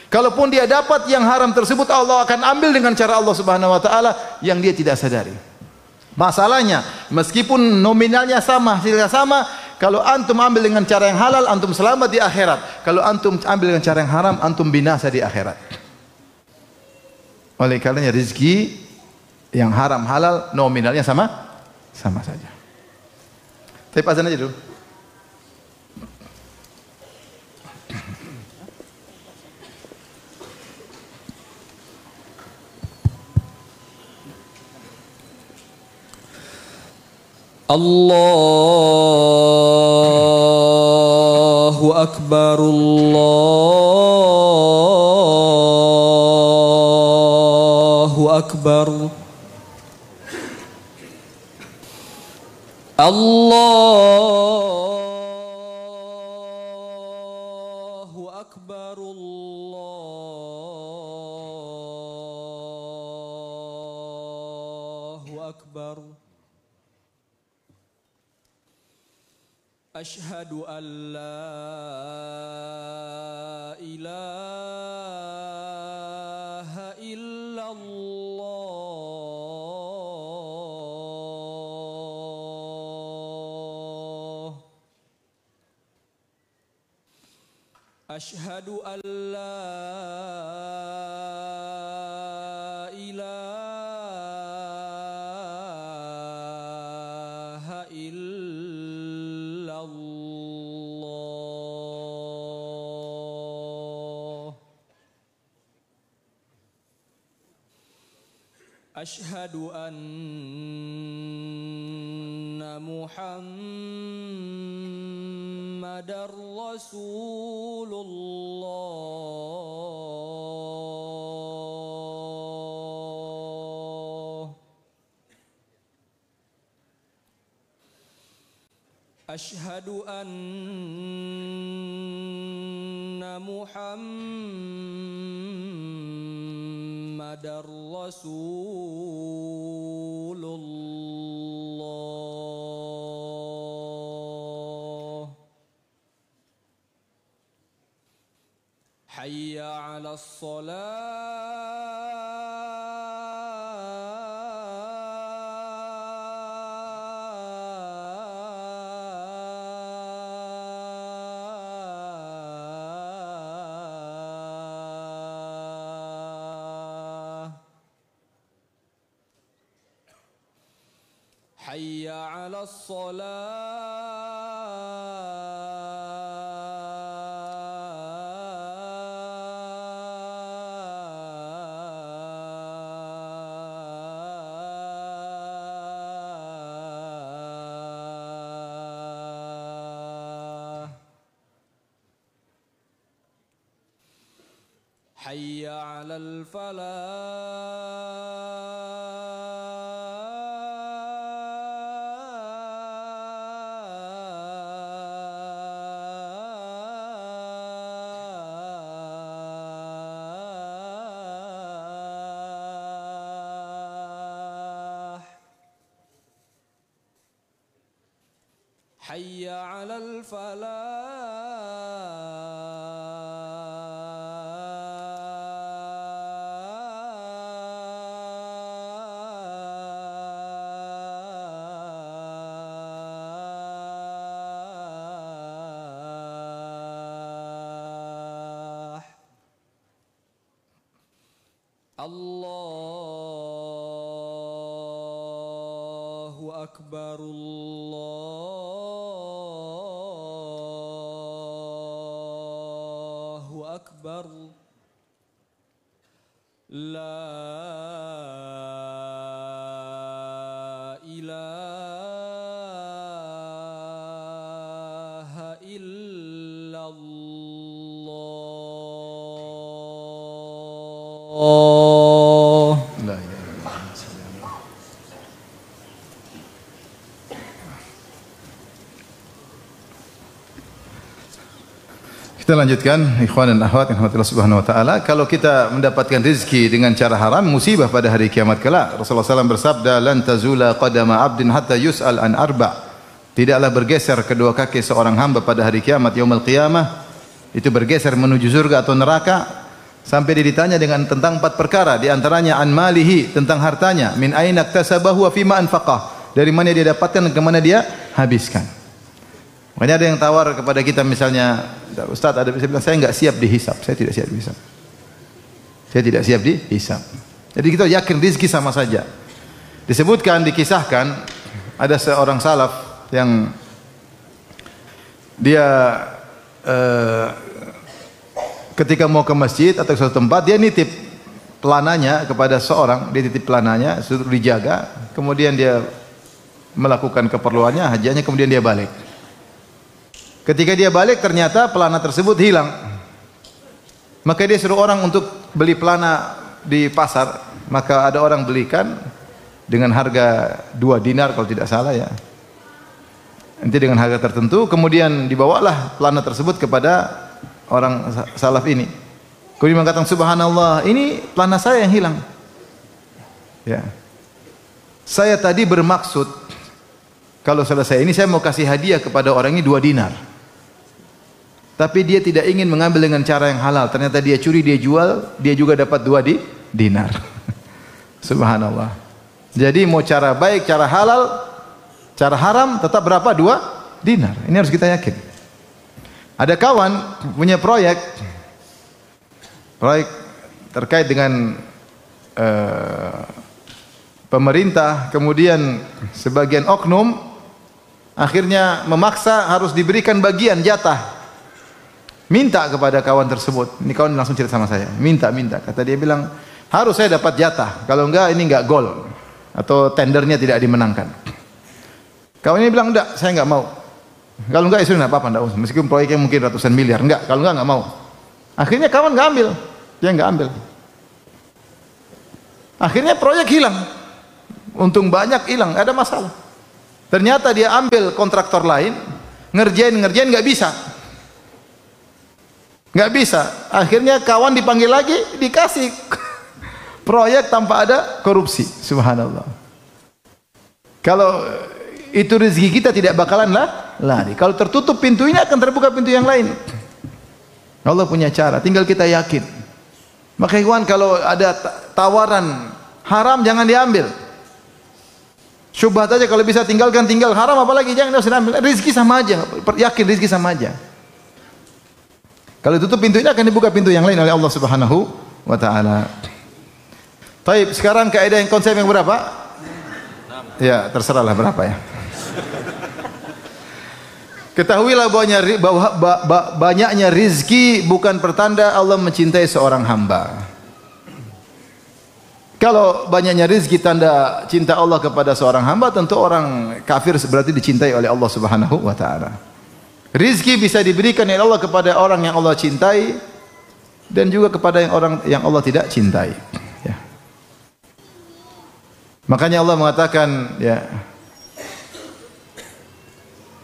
Kalaupun dia dapat yang haram tersebut, Allah akan ambil dengan cara Allah Subhanahu wa taala yang dia tidak sadari. Masalahnya, meskipun nominalnya sama, hasilnya sama, kalau antum ambil dengan cara yang halal, antum selamat di akhirat. Kalau antum ambil dengan cara yang haram, antum binasa di akhirat. Oleh karenanya rezeki yang haram halal nominalnya sama saja. Tapi azan aja dulu. Allahu Akbar, Allahu Akbar, Allahu Akbar, Allahu Akbar. Ashhadu an la ilaha illallah. Ashhadu an la ilaha illallah. Ashhadu anna Muhammadar Rasulullah. Ashhadu anna Muhammadar Rasulullah. Hayya 'alas shalah. Hayya 'alas shalah. Hayya 'alal falah. Hayya 'alal falah. Allahu akbar, Allahu akbar. La ilaha illallah. La ilaha illallah. Kita lanjutkan, ikhwan dan akhwat yang rahmatillah subhanahu wa ta'ala. Kalau kita mendapatkan rezeki dengan cara haram, musibah pada hari kiamat kelak. Rasulullah SAW bersabda, lan tazula qadama abdin hatta yus'al an arba'. Tidaklah bergeser kedua kaki seorang hamba pada hari kiamat, yaumul qiyamah. Itu bergeser menuju surga atau neraka, sampai dia ditanya dengan tentang 4 perkara. Di antaranya an malihi, tentang hartanya. Min aina iktasabahu wa fima anfaqah. Dari mana dia dapatkan dan ke mana dia habiskan. Makanya ada yang tawar kepada kita misalnya, Ustaz, ada yang bilang, saya enggak siap dihisab. Saya tidak siap dihisab. Saya tidak siap dihisab. Jadi kita yakin rezeki sama saja. Disebutkan, dikisahkan, ada seorang salaf yang dia ketika mau ke masjid atau ke suatu tempat, dia nitip pelananya kepada seorang, dia titip pelananya, suruh dijaga, kemudian dia melakukan keperluannya, hajatnya, kemudian dia balik. Ketika dia balik, ternyata pelana tersebut hilang. Maka dia suruh orang untuk beli pelana di pasar. Maka ada orang belikan dengan harga 2 dinar kalau tidak salah ya. Nanti dengan harga tertentu, kemudian dibawalah pelana tersebut kepada orang salaf ini. Kemudian mengatakan, subhanallah, ini pelana saya yang hilang. Ya. Saya tadi bermaksud, kalau selesai ini saya mau kasih hadiah kepada orang ini 2 dinar. Tapi dia tidak ingin mengambil dengan cara yang halal. Ternyata dia curi, dia jual, dia juga dapat 2 dinar. Subhanallah. Jadi mau cara baik, cara halal, cara haram, tetap berapa? 2 dinar. Ini harus kita yakin. Ada kawan punya proyek terkait dengan pemerintah, kemudian sebagian oknum akhirnya memaksa harus diberikan bagian jatah. Minta kepada kawan tersebut. Ini kawan langsung cerita sama saya. Minta. Kata dia bilang, harus saya dapat jatah. Kalau enggak, ini enggak gol. Atau tendernya tidak dimenangkan. Kawan ini bilang, enggak, saya enggak mau. Kalau enggak, ya sudah enggak apa-apa. Enggak usah. Meskipun proyeknya mungkin ratusan miliar. Enggak, kalau enggak mau. Akhirnya kawan enggak ambil. Dia enggak ambil. Akhirnya proyek hilang. Untung banyak hilang, ada masalah. Ternyata dia ambil kontraktor lain. Ngerjain enggak bisa. Nggak bisa. Akhirnya kawan dipanggil lagi, dikasih proyek tanpa ada korupsi. Subhanallah. Kalau itu rezeki kita tidak bakalan lari. Kalau tertutup pintu ini akan terbuka pintu yang lain. Allah punya cara, tinggal kita yakin. Maka ikhwan, kalau ada tawaran haram jangan diambil. Syubhat aja kalau bisa tinggalkan, tinggal. Haram apalagi jangan ambil. Rezeki sama aja, yakin rezeki sama aja. Kalau tutup pintu ini akan dibuka pintu yang lain oleh Allah Subhanahu wa taala. Baik, sekarang kaidah yang konsep yang berapa? Ya, terserahlah berapa ya. Ketahuilah bahwa banyaknya rizki bukan pertanda Allah mencintai seorang hamba. Kalau banyaknya rizki tanda cinta Allah kepada seorang hamba, tentu orang kafir berarti dicintai oleh Allah Subhanahu wa taala. Rizki bisa diberikan oleh Allah kepada orang yang Allah cintai dan juga kepada orang yang Allah tidak cintai. Ya. Makanya Allah mengatakan, ya,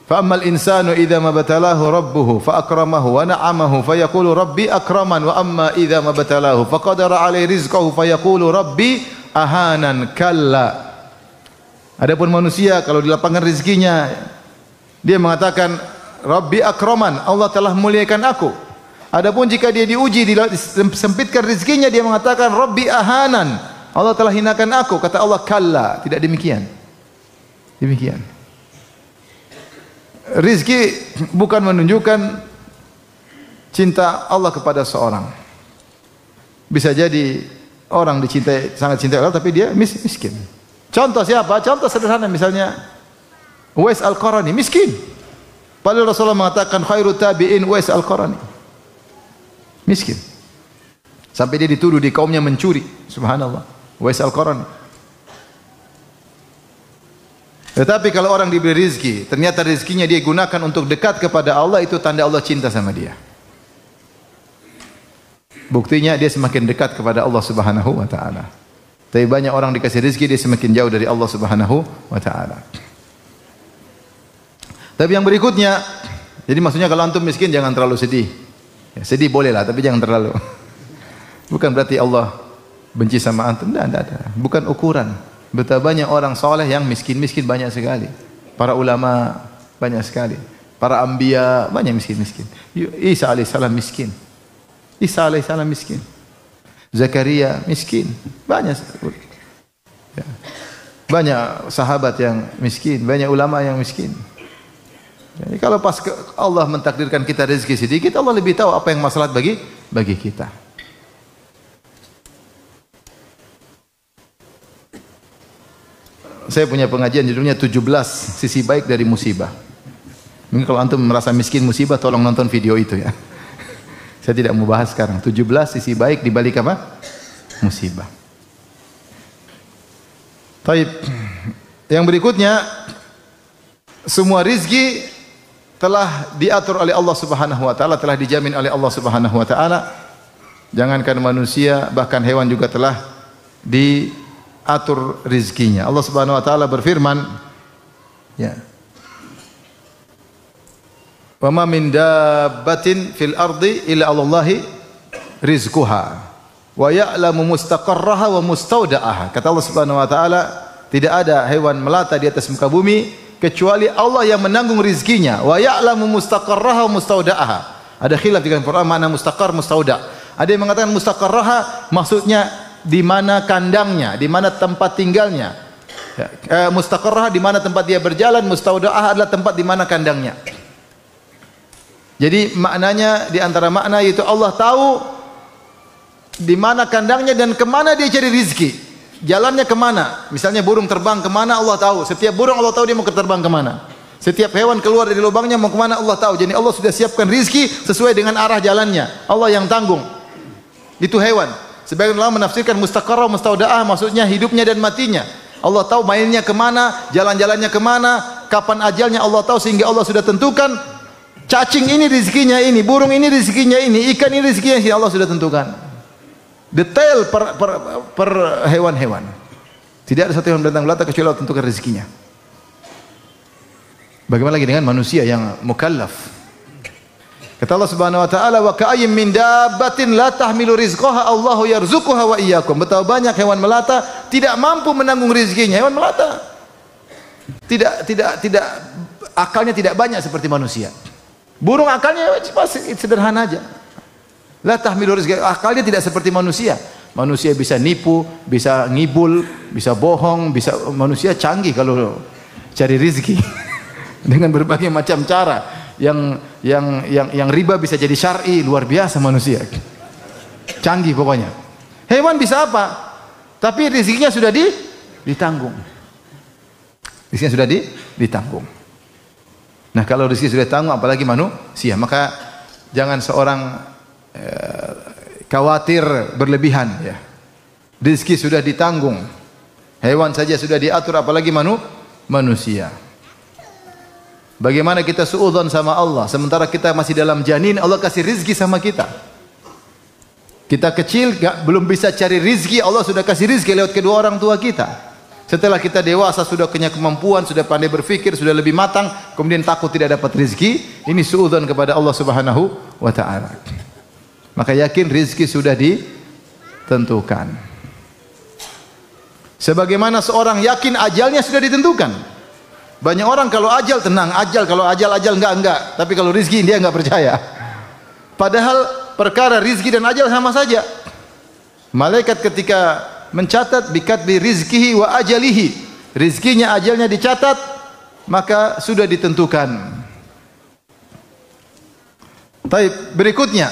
فَأَمَّا الْإِنسَانُ إِذَا مَا ابْتَلَاهُ رَبُّهُ فَأَكْرَمَهُ وَنَعَمَهُ فَيَقُولُ رَبِّي أَكْرَمَنِ وَأَمَّا إِذَا مَا ابْتَلَاهُ فَقَدَرَ عَلَيْهِ رِزْقَهُ فَيَقُولُ رَبِّي أَهَانَنِ كَلَّا. Adapun manusia kalau dilapangkan rezekinya, dia mengatakan Rabbi akraman, Allah telah memuliakan aku. Adapun jika dia diuji, disempitkan rezekinya, dia mengatakan Rabbi ahanan, Allah telah hinakan aku. Kata Allah, kalla, tidak demikian. Demikian. Rizki bukan menunjukkan cinta Allah kepada seorang. Bisa jadi orang dicintai, sangat cintai Allah, tapi dia miskin. Contoh siapa? Contoh sederhana, misalnya Uwais Al-Qarani, miskin. Padahal Rasulullah mengatakan khairut tabi'in Uwais Al-Qarani. Miskin. Sampai dia dituduh di kaumnya mencuri. Subhanallah. Uwais Al-Qarani. Tetapi kalau orang diberi rizki, ternyata rizkinya dia gunakan untuk dekat kepada Allah, itu tanda Allah cinta sama dia. Buktinya dia semakin dekat kepada Allah Subhanahu wa taala. Tapi banyak orang dikasih rizki, dia semakin jauh dari Allah Subhanahu wa taala. Tapi yang berikutnya, jadi maksudnya kalau antum miskin jangan terlalu sedih. Ya, sedih bolehlah, tapi jangan terlalu. Bukan berarti Allah benci sama antum, tidak. Bukan ukuran. Betapa banyak orang soleh yang miskin-miskin banyak sekali. Para ulama banyak sekali. Para anbiya banyak miskin-miskin. Isa alaihissalam miskin. Isa alaihissalam miskin. Zakaria miskin. Banyak. Ya. Banyak sahabat yang miskin. Banyak ulama yang miskin. Jadi kalau pas Allah mentakdirkan kita rezeki sedikit, Allah lebih tahu apa yang maslahat bagi kita. Saya punya pengajian judulnya 17 sisi baik dari musibah. Mungkin kalau antum merasa miskin musibah, tolong nonton video itu ya. Saya tidak mau bahas sekarang. 17 sisi baik di balik apa? Musibah. Baik. Yang berikutnya, semua rizki telah diatur oleh Allah Subhanahu wa taala, telah dijamin oleh Allah Subhanahu wa taala. Jangankan manusia, bahkan hewan juga telah diatur rizkinya. Allah Subhanahu wa taala berfirman, ya. Wa ma min dabbatin fil ardi illa Allahi rizquha wa ya'lamu mustaqarraha wa mustaudaha. Kata Allah Subhanahu wa taala, tidak ada hewan melata di atas muka bumi kecuali Allah yang menanggung rizkinya. Wa ya'lamu mustaqarraha wa mustaudaha. Ada khilaf di Al-Qur'an mana mustaqar, mustauda. Ada yang mengatakan mustaqarraha maksudnya di mana kandangnya, di mana tempat tinggalnya. Mustaqarrah di mana tempat dia berjalan, mustaudaah adalah tempat di mana kandangnya. Jadi maknanya di antara makna yaitu Allah tahu di mana kandangnya dan kemana dia cari rizki. Jalannya kemana? Misalnya burung terbang kemana Allah tahu. Setiap burung Allah tahu dia mau terbang kemana. Setiap hewan keluar dari lubangnya mau kemana Allah tahu. Jadi Allah sudah siapkan rizki sesuai dengan arah jalannya. Allah yang tanggung. Itu hewan. Sebagian ulama menafsirkan mustaqarrah mustaudaah maksudnya hidupnya dan matinya. Allah tahu mainnya kemana, jalan-jalannya kemana, kapan ajalnya Allah tahu sehingga Allah sudah tentukan. Cacing ini rezekinya ini, burung ini rezekinya ini, ikan ini rezekinya ini, Allah sudah tentukan. Detail per hewan-hewan. Tidak ada satu hewan datang melata kecuali Allah tentukan rezekinya. Bagaimana lagi dengan manusia yang mukallaf? Kata Allah Subhanahu wa taala, "Wa ka'ayyim min dabbatin la tahmilu rizqaha Allahu yarzuquha wa iyyakum." Betapa banyak hewan melata tidak mampu menanggung rezekinya. Hewan melata tidak akalnya tidak banyak seperti manusia. Burung akalnya masih sederhana aja. La tahmilu rizqaha, akalnya tidak seperti manusia. Manusia bisa nipu, bisa ngibul, bisa bohong, manusia canggih kalau cari rezeki dengan berbagai macam cara. Yang riba bisa jadi syar'i, luar biasa manusia. Canggih pokoknya. Hewan bisa apa? Tapi rezekinya sudah ditanggung. Rezekinya sudah ditanggung. Nah, kalau rezeki sudah ditanggung apalagi manusia, maka jangan seorang khawatir berlebihan ya. Rezeki sudah ditanggung. Hewan saja sudah diatur apalagi manusia. Bagaimana kita suudzon sama Allah sementara kita masih dalam janin, Allah kasih rizki sama kita. Kita kecil belum bisa cari rizki, Allah sudah kasih rizki lewat kedua orang tua kita. Setelah kita dewasa sudah punya kemampuan, sudah pandai berfikir, sudah lebih matang, kemudian takut tidak dapat rizki, ini suudzon kepada Allah Subhanahu wa taala. Maka yakin rizki sudah ditentukan. Sebagaimana seorang yakin ajalnya sudah ditentukan. Banyak orang kalau ajal tenang, kalau ajal enggak. Tapi kalau rizki dia enggak percaya. Padahal perkara rizki dan ajal sama saja. Malaikat ketika mencatat bikatbi rizkihi wa ajalihi, rizkinya ajalnya dicatat, maka sudah ditentukan. Baik, berikutnya,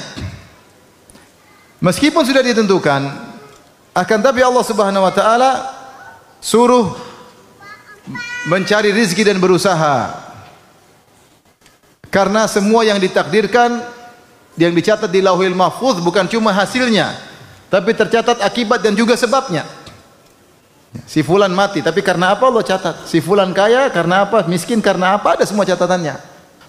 meskipun sudah ditentukan, akan tapi Allah Subhanahu wa taala suruh mencari rizki dan berusaha. Karena semua yang ditakdirkan, yang dicatat di Lauhil Mahfuz bukan cuma hasilnya, tapi tercatat akibat dan juga sebabnya. Si fulan mati, tapi karena apa Allah catat? Si fulan kaya karena apa? Miskin karena apa? Ada semua catatannya.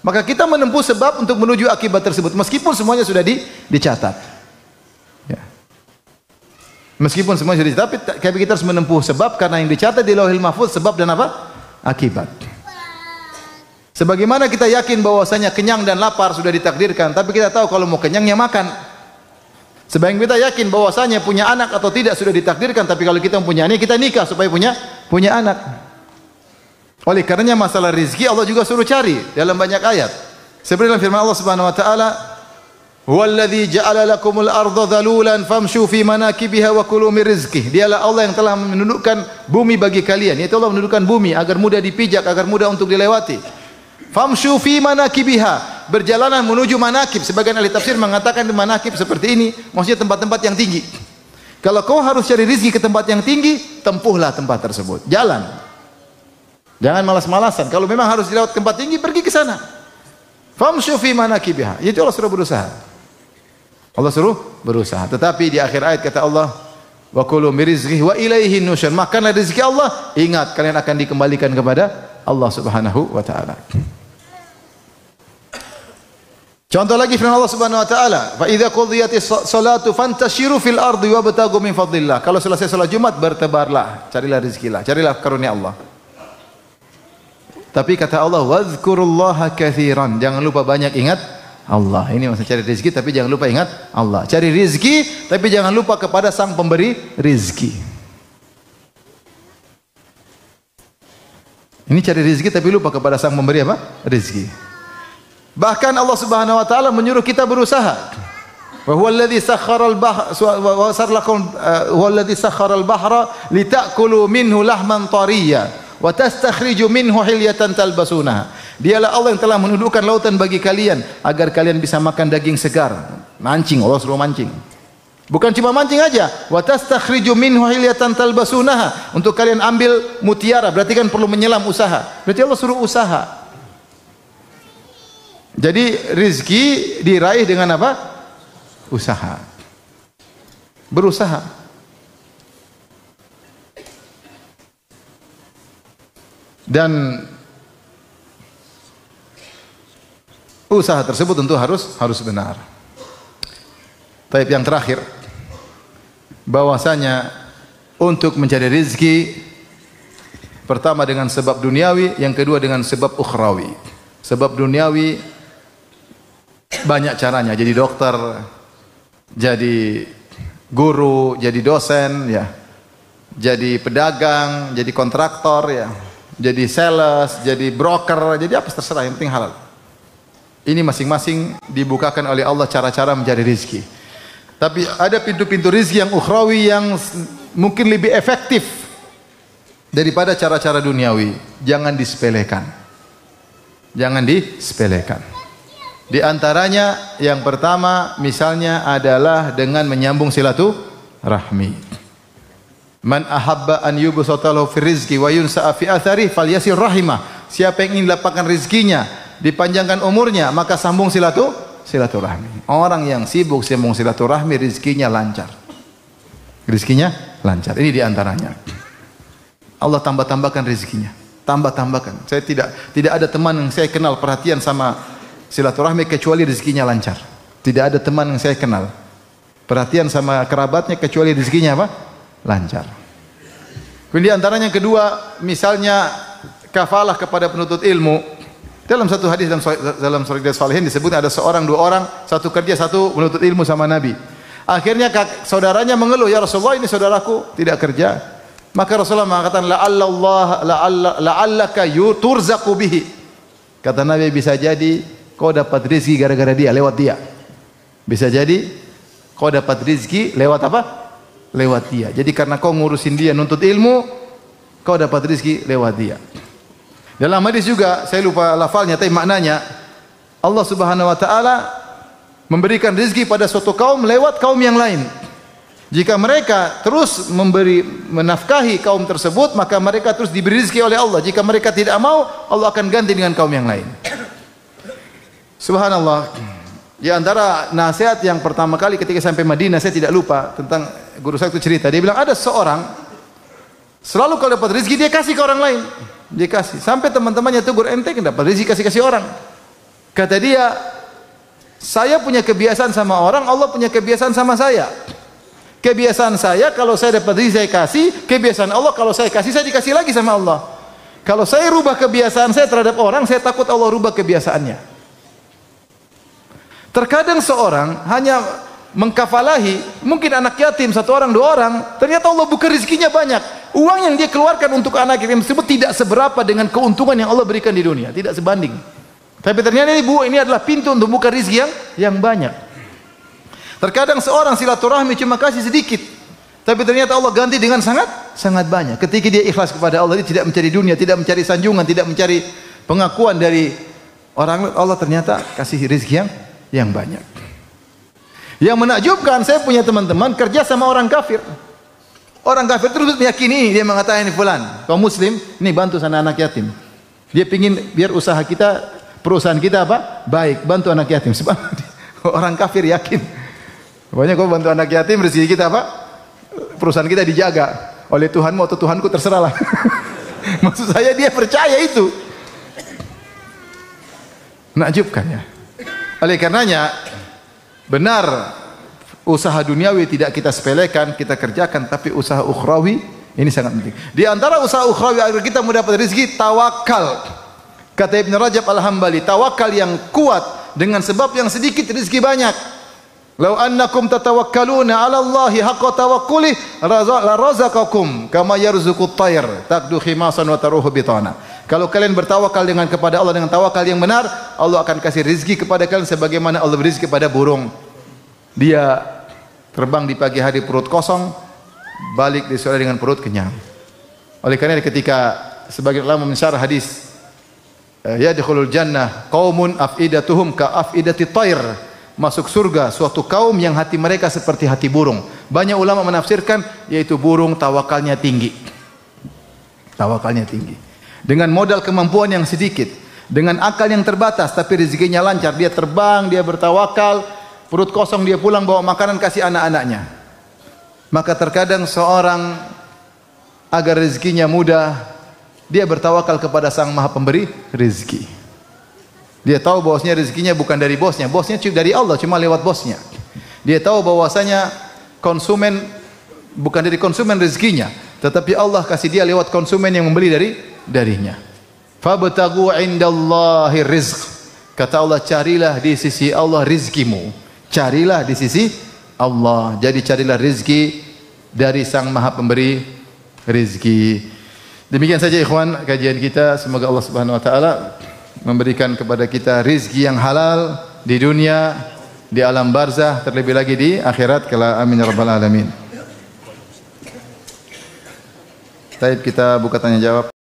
Maka kita menempuh sebab untuk menuju akibat tersebut, meskipun semuanya sudah dicatat. Ya. Meskipun semuanya sudah dicatat, tapi kita harus menempuh sebab karena yang dicatat di Lauhil Mahfuz sebab dan apa? Akibat. Sebagaimana kita yakin bahwasanya kenyang dan lapar sudah ditakdirkan, tapi kita tahu kalau mau kenyang ya makan. Sebagaimana kita yakin bahwasanya punya anak atau tidak sudah ditakdirkan, tapi kalau kita punya anak kita nikah supaya punya anak. Oleh karenanya masalah rizki Allah juga suruh cari dalam banyak ayat. Seperti dalam firman Allah Subhanahu wa taala, "Huwallazi ja'ala lakumul arda dhalulan famshu fi manakibiha wa kulu min rizqihi." Dialah Allah yang telah menundukkan bumi bagi kalian. Yaitu Allah menundukkan bumi agar mudah dipijak, agar mudah untuk dilewati. Famshu fi manakibiha, berjalanan menuju manakib. Sebagian ahli tafsir mengatakan di manakib seperti ini, maksudnya tempat-tempat yang tinggi. Kalau kau harus cari rezeki ke tempat yang tinggi, tempuhlah tempat tersebut. Jalan. Jangan malas-malasan. Kalau memang harus dilewat tempat tinggi, pergi ke sana. Famshu fi manakibiha. Itu Allah suruh berusaha. Allah suruh berusaha. Tetapi di akhir ayat kata Allah, wa kulu min rizqihi wa ilaihi nusyur. Makanlah rezeki Allah, ingat kalian akan dikembalikan kepada Allah Subhanahu wa taala. Contoh lagi firman Allah Subhanahu wa taala, fa idza qudiyatis salatu fantashiru fil ardi wabtagu min fadlillah. Kalau selesai salat Jumat bertebarlah, carilah rezekilah, carilah karunia Allah. Tapi kata Allah, wazkurullaha katsiran. Jangan lupa banyak ingat Allah. Ini maksud cari rezeki tapi jangan lupa ingat Allah. Cari rezeki tapi jangan lupa kepada Sang pemberi rezeki. Ini cari rezeki tapi lupa kepada Sang pemberi apa? Rezeki. Bahkan Allah Subhanahu wa taala menyuruh kita berusaha. Wa huwallazi sakhkhara al-bahra wa sarlakum huwallazi sakhkhara al-bahra litakulu minhu lahman tariyya wa tastakhriju minhu hilyatan talbasunaha. Dialah Allah yang telah menundukkan lautan bagi kalian agar kalian bisa makan daging segar. Mancing, Allah suruh mancing. Bukan cuma mancing aja, wa tastakhriju minhu hilyatan talbasunaha, untuk kalian ambil mutiara, berarti kan perlu menyelam usaha. Berarti Allah suruh usaha. Jadi rezeki diraih dengan apa? Usaha. Berusaha. Dan usaha tersebut tentu harus benar. Tapi yang terakhir, bahwasanya untuk mencari rezeki, pertama dengan sebab duniawi, yang kedua dengan sebab ukhrawi. Sebab duniawi banyak caranya, jadi dokter, jadi guru, jadi dosen, ya, jadi pedagang, jadi kontraktor, ya, jadi sales, jadi broker, jadi apa terserah, yang penting halal. Ini masing-masing dibukakan oleh Allah cara-cara mencari rezeki. Tapi ada pintu-pintu rezeki yang ukhrawi yang mungkin lebih efektif daripada cara-cara duniawi. Jangan disepelekan. Jangan disepelekan. Di antaranya yang pertama misalnya adalah dengan menyambung silaturahmi. Man ahabba an yubsata lahu fi rizqi wa yunsa'a fi athari falyasir rahimah. Siapa yang ingin lapangkan rezekinya, dipanjangkan umurnya, maka sambung silaturahmi. Orang yang sibuk sambung silaturahmi rezekinya lancar. Rezekinya lancar. Ini di antaranya. Allah tambah-tambahkan rezekinya. Tambah-tambahkan. Saya tidak ada teman yang saya kenal perhatian sama silaturahmi kecuali rezekinya lancar. Tidak ada teman yang saya kenal perhatian sama kerabatnya kecuali rezekinya apa? Lancar. Kemudian antaranya yang kedua, misalnya kafalah kepada penuntut ilmu. Dalam satu hadis dalam surah Salihin disebut ada seorang, dua orang, satu kerja, satu menuntut ilmu sama Nabi. Akhirnya saudaranya mengeluh, ya Rasulullah ini saudaraku tidak kerja. Maka Rasulullah mengatakan la'allaka turzaqu bihi. Kata Nabi, bisa jadi kau dapat rezeki gara-gara dia, lewat dia. Bisa jadi kau dapat rezeki lewat apa? Lewat dia. Jadi karena kau ngurusin dia nuntut ilmu, kau dapat rezeki lewat dia. Dalam hadis juga, saya lupa lafalnya tapi maknanya, Allah Subhanahu wa taala memberikan rezeki pada suatu kaum lewat kaum yang lain. Jika mereka terus menafkahi kaum tersebut, maka mereka terus diberi rezeki oleh Allah. Jika mereka tidak mau, Allah akan ganti dengan kaum yang lain. Subhanallah. Di antara nasihat yang pertama kali ketika sampai Madinah, saya tidak lupa tentang guru saya itu cerita. Dia bilang ada seorang selalu kalau dapat rezeki dia kasih ke orang lain. Dia kasih. Sampai teman-temannya tegur, ente dapat rezeki kasih-kasih orang. Kata dia, saya punya kebiasaan sama orang, Allah punya kebiasaan sama saya. Kebiasaan saya kalau saya dapat rezeki saya kasih, kebiasaan Allah kalau saya kasih saya dikasih lagi sama Allah. Kalau saya rubah kebiasaan saya terhadap orang, saya takut Allah rubah kebiasaannya. Terkadang seorang hanya mengkafalahi mungkin anak yatim satu orang dua orang, ternyata Allah buka rezekinya banyak. Uang yang dia keluarkan untuk anak yatim tersebut tidak seberapa dengan keuntungan yang Allah berikan di dunia, tidak sebanding. Tapi ternyata ini adalah pintu untuk buka rezeki yang banyak. Terkadang seorang silaturahmi cuma kasih sedikit, tapi ternyata Allah ganti dengan sangat banyak. Ketika dia ikhlas kepada Allah, dia tidak mencari dunia, tidak mencari sanjungan, tidak mencari pengakuan dari orang, Allah ternyata kasih rezeki yang banyak. Yang menakjubkan, saya punya teman-teman kerja sama orang kafir. Orang kafir terus meyakini, dia mengatakan, ini fulan, kaum muslim, ini bantu sana anak yatim. Dia pingin biar usaha kita, perusahaan kita apa? Baik, bantu anak yatim. Sebab orang kafir yakin. Pokoknya kau bantu anak yatim, rezeki kita apa? Perusahaan kita dijaga oleh Tuhanmu atau Tuhanku, terserahlah. Maksud saya dia percaya itu. Menakjubkan ya. Oleh karenanya benar usaha duniawi tidak kita sepelekan, kita kerjakan, tapi usaha ukhrawi ini sangat penting. Di antara usaha ukhrawi agar kita mendapat rezeki, tawakal. Kata Ibn Rajab Al-Hambali, tawakal yang kuat dengan sebab yang sedikit rezeki banyak. Lau annakum tatawakkaluna 'ala Allahi haqqa tawakkuli la razaqakum kama yarzuqut tayr taqdu khimasan wa taruhu bitana. Kalau kalian bertawakal kepada Allah dengan tawakal yang benar, Allah akan kasih rezeki kepada kalian sebagaimana Allah beri rezeki kepada burung. Dia terbang di pagi hari perut kosong, balik di sore dengan perut kenyang. Oleh karena ketika sebagian ulama mensyarah hadis yadkhulul jannah qaumun afidatuhum ka afidati tayr, masuk surga suatu kaum yang hati mereka seperti hati burung. Banyak ulama menafsirkan yaitu burung tawakalnya tinggi. Tawakalnya tinggi. Dengan modal kemampuan yang sedikit, dengan akal yang terbatas tapi rezekinya lancar, dia terbang, dia bertawakal, perut kosong dia pulang bawa makanan kasih anak-anaknya. Maka terkadang seorang agar rezekinya mudah, dia bertawakal kepada Sang Maha Pemberi rezeki. Dia tahu bahwasanya rezekinya bukan dari bosnya, bosnya cuma dari Allah, cuma lewat bosnya. Dia tahu bahwasanya konsumen bukan dari konsumen rezekinya, tetapi Allah kasih dia lewat konsumen yang membeli darinya. Fabtagu indallahi rizq. Kata Allah, carilah di sisi Allah rizkimu. Carilah di sisi Allah. Jadi carilah rizki dari Sang Maha Pemberi rizki. Demikian saja ikhwan kajian kita. Semoga Allah Subhanahu wa taala memberikan kepada kita rizki yang halal di dunia, di alam barzah, terlebih lagi di akhirat kala amin ya rabbal alamin. Baik, kita buka tanya jawab.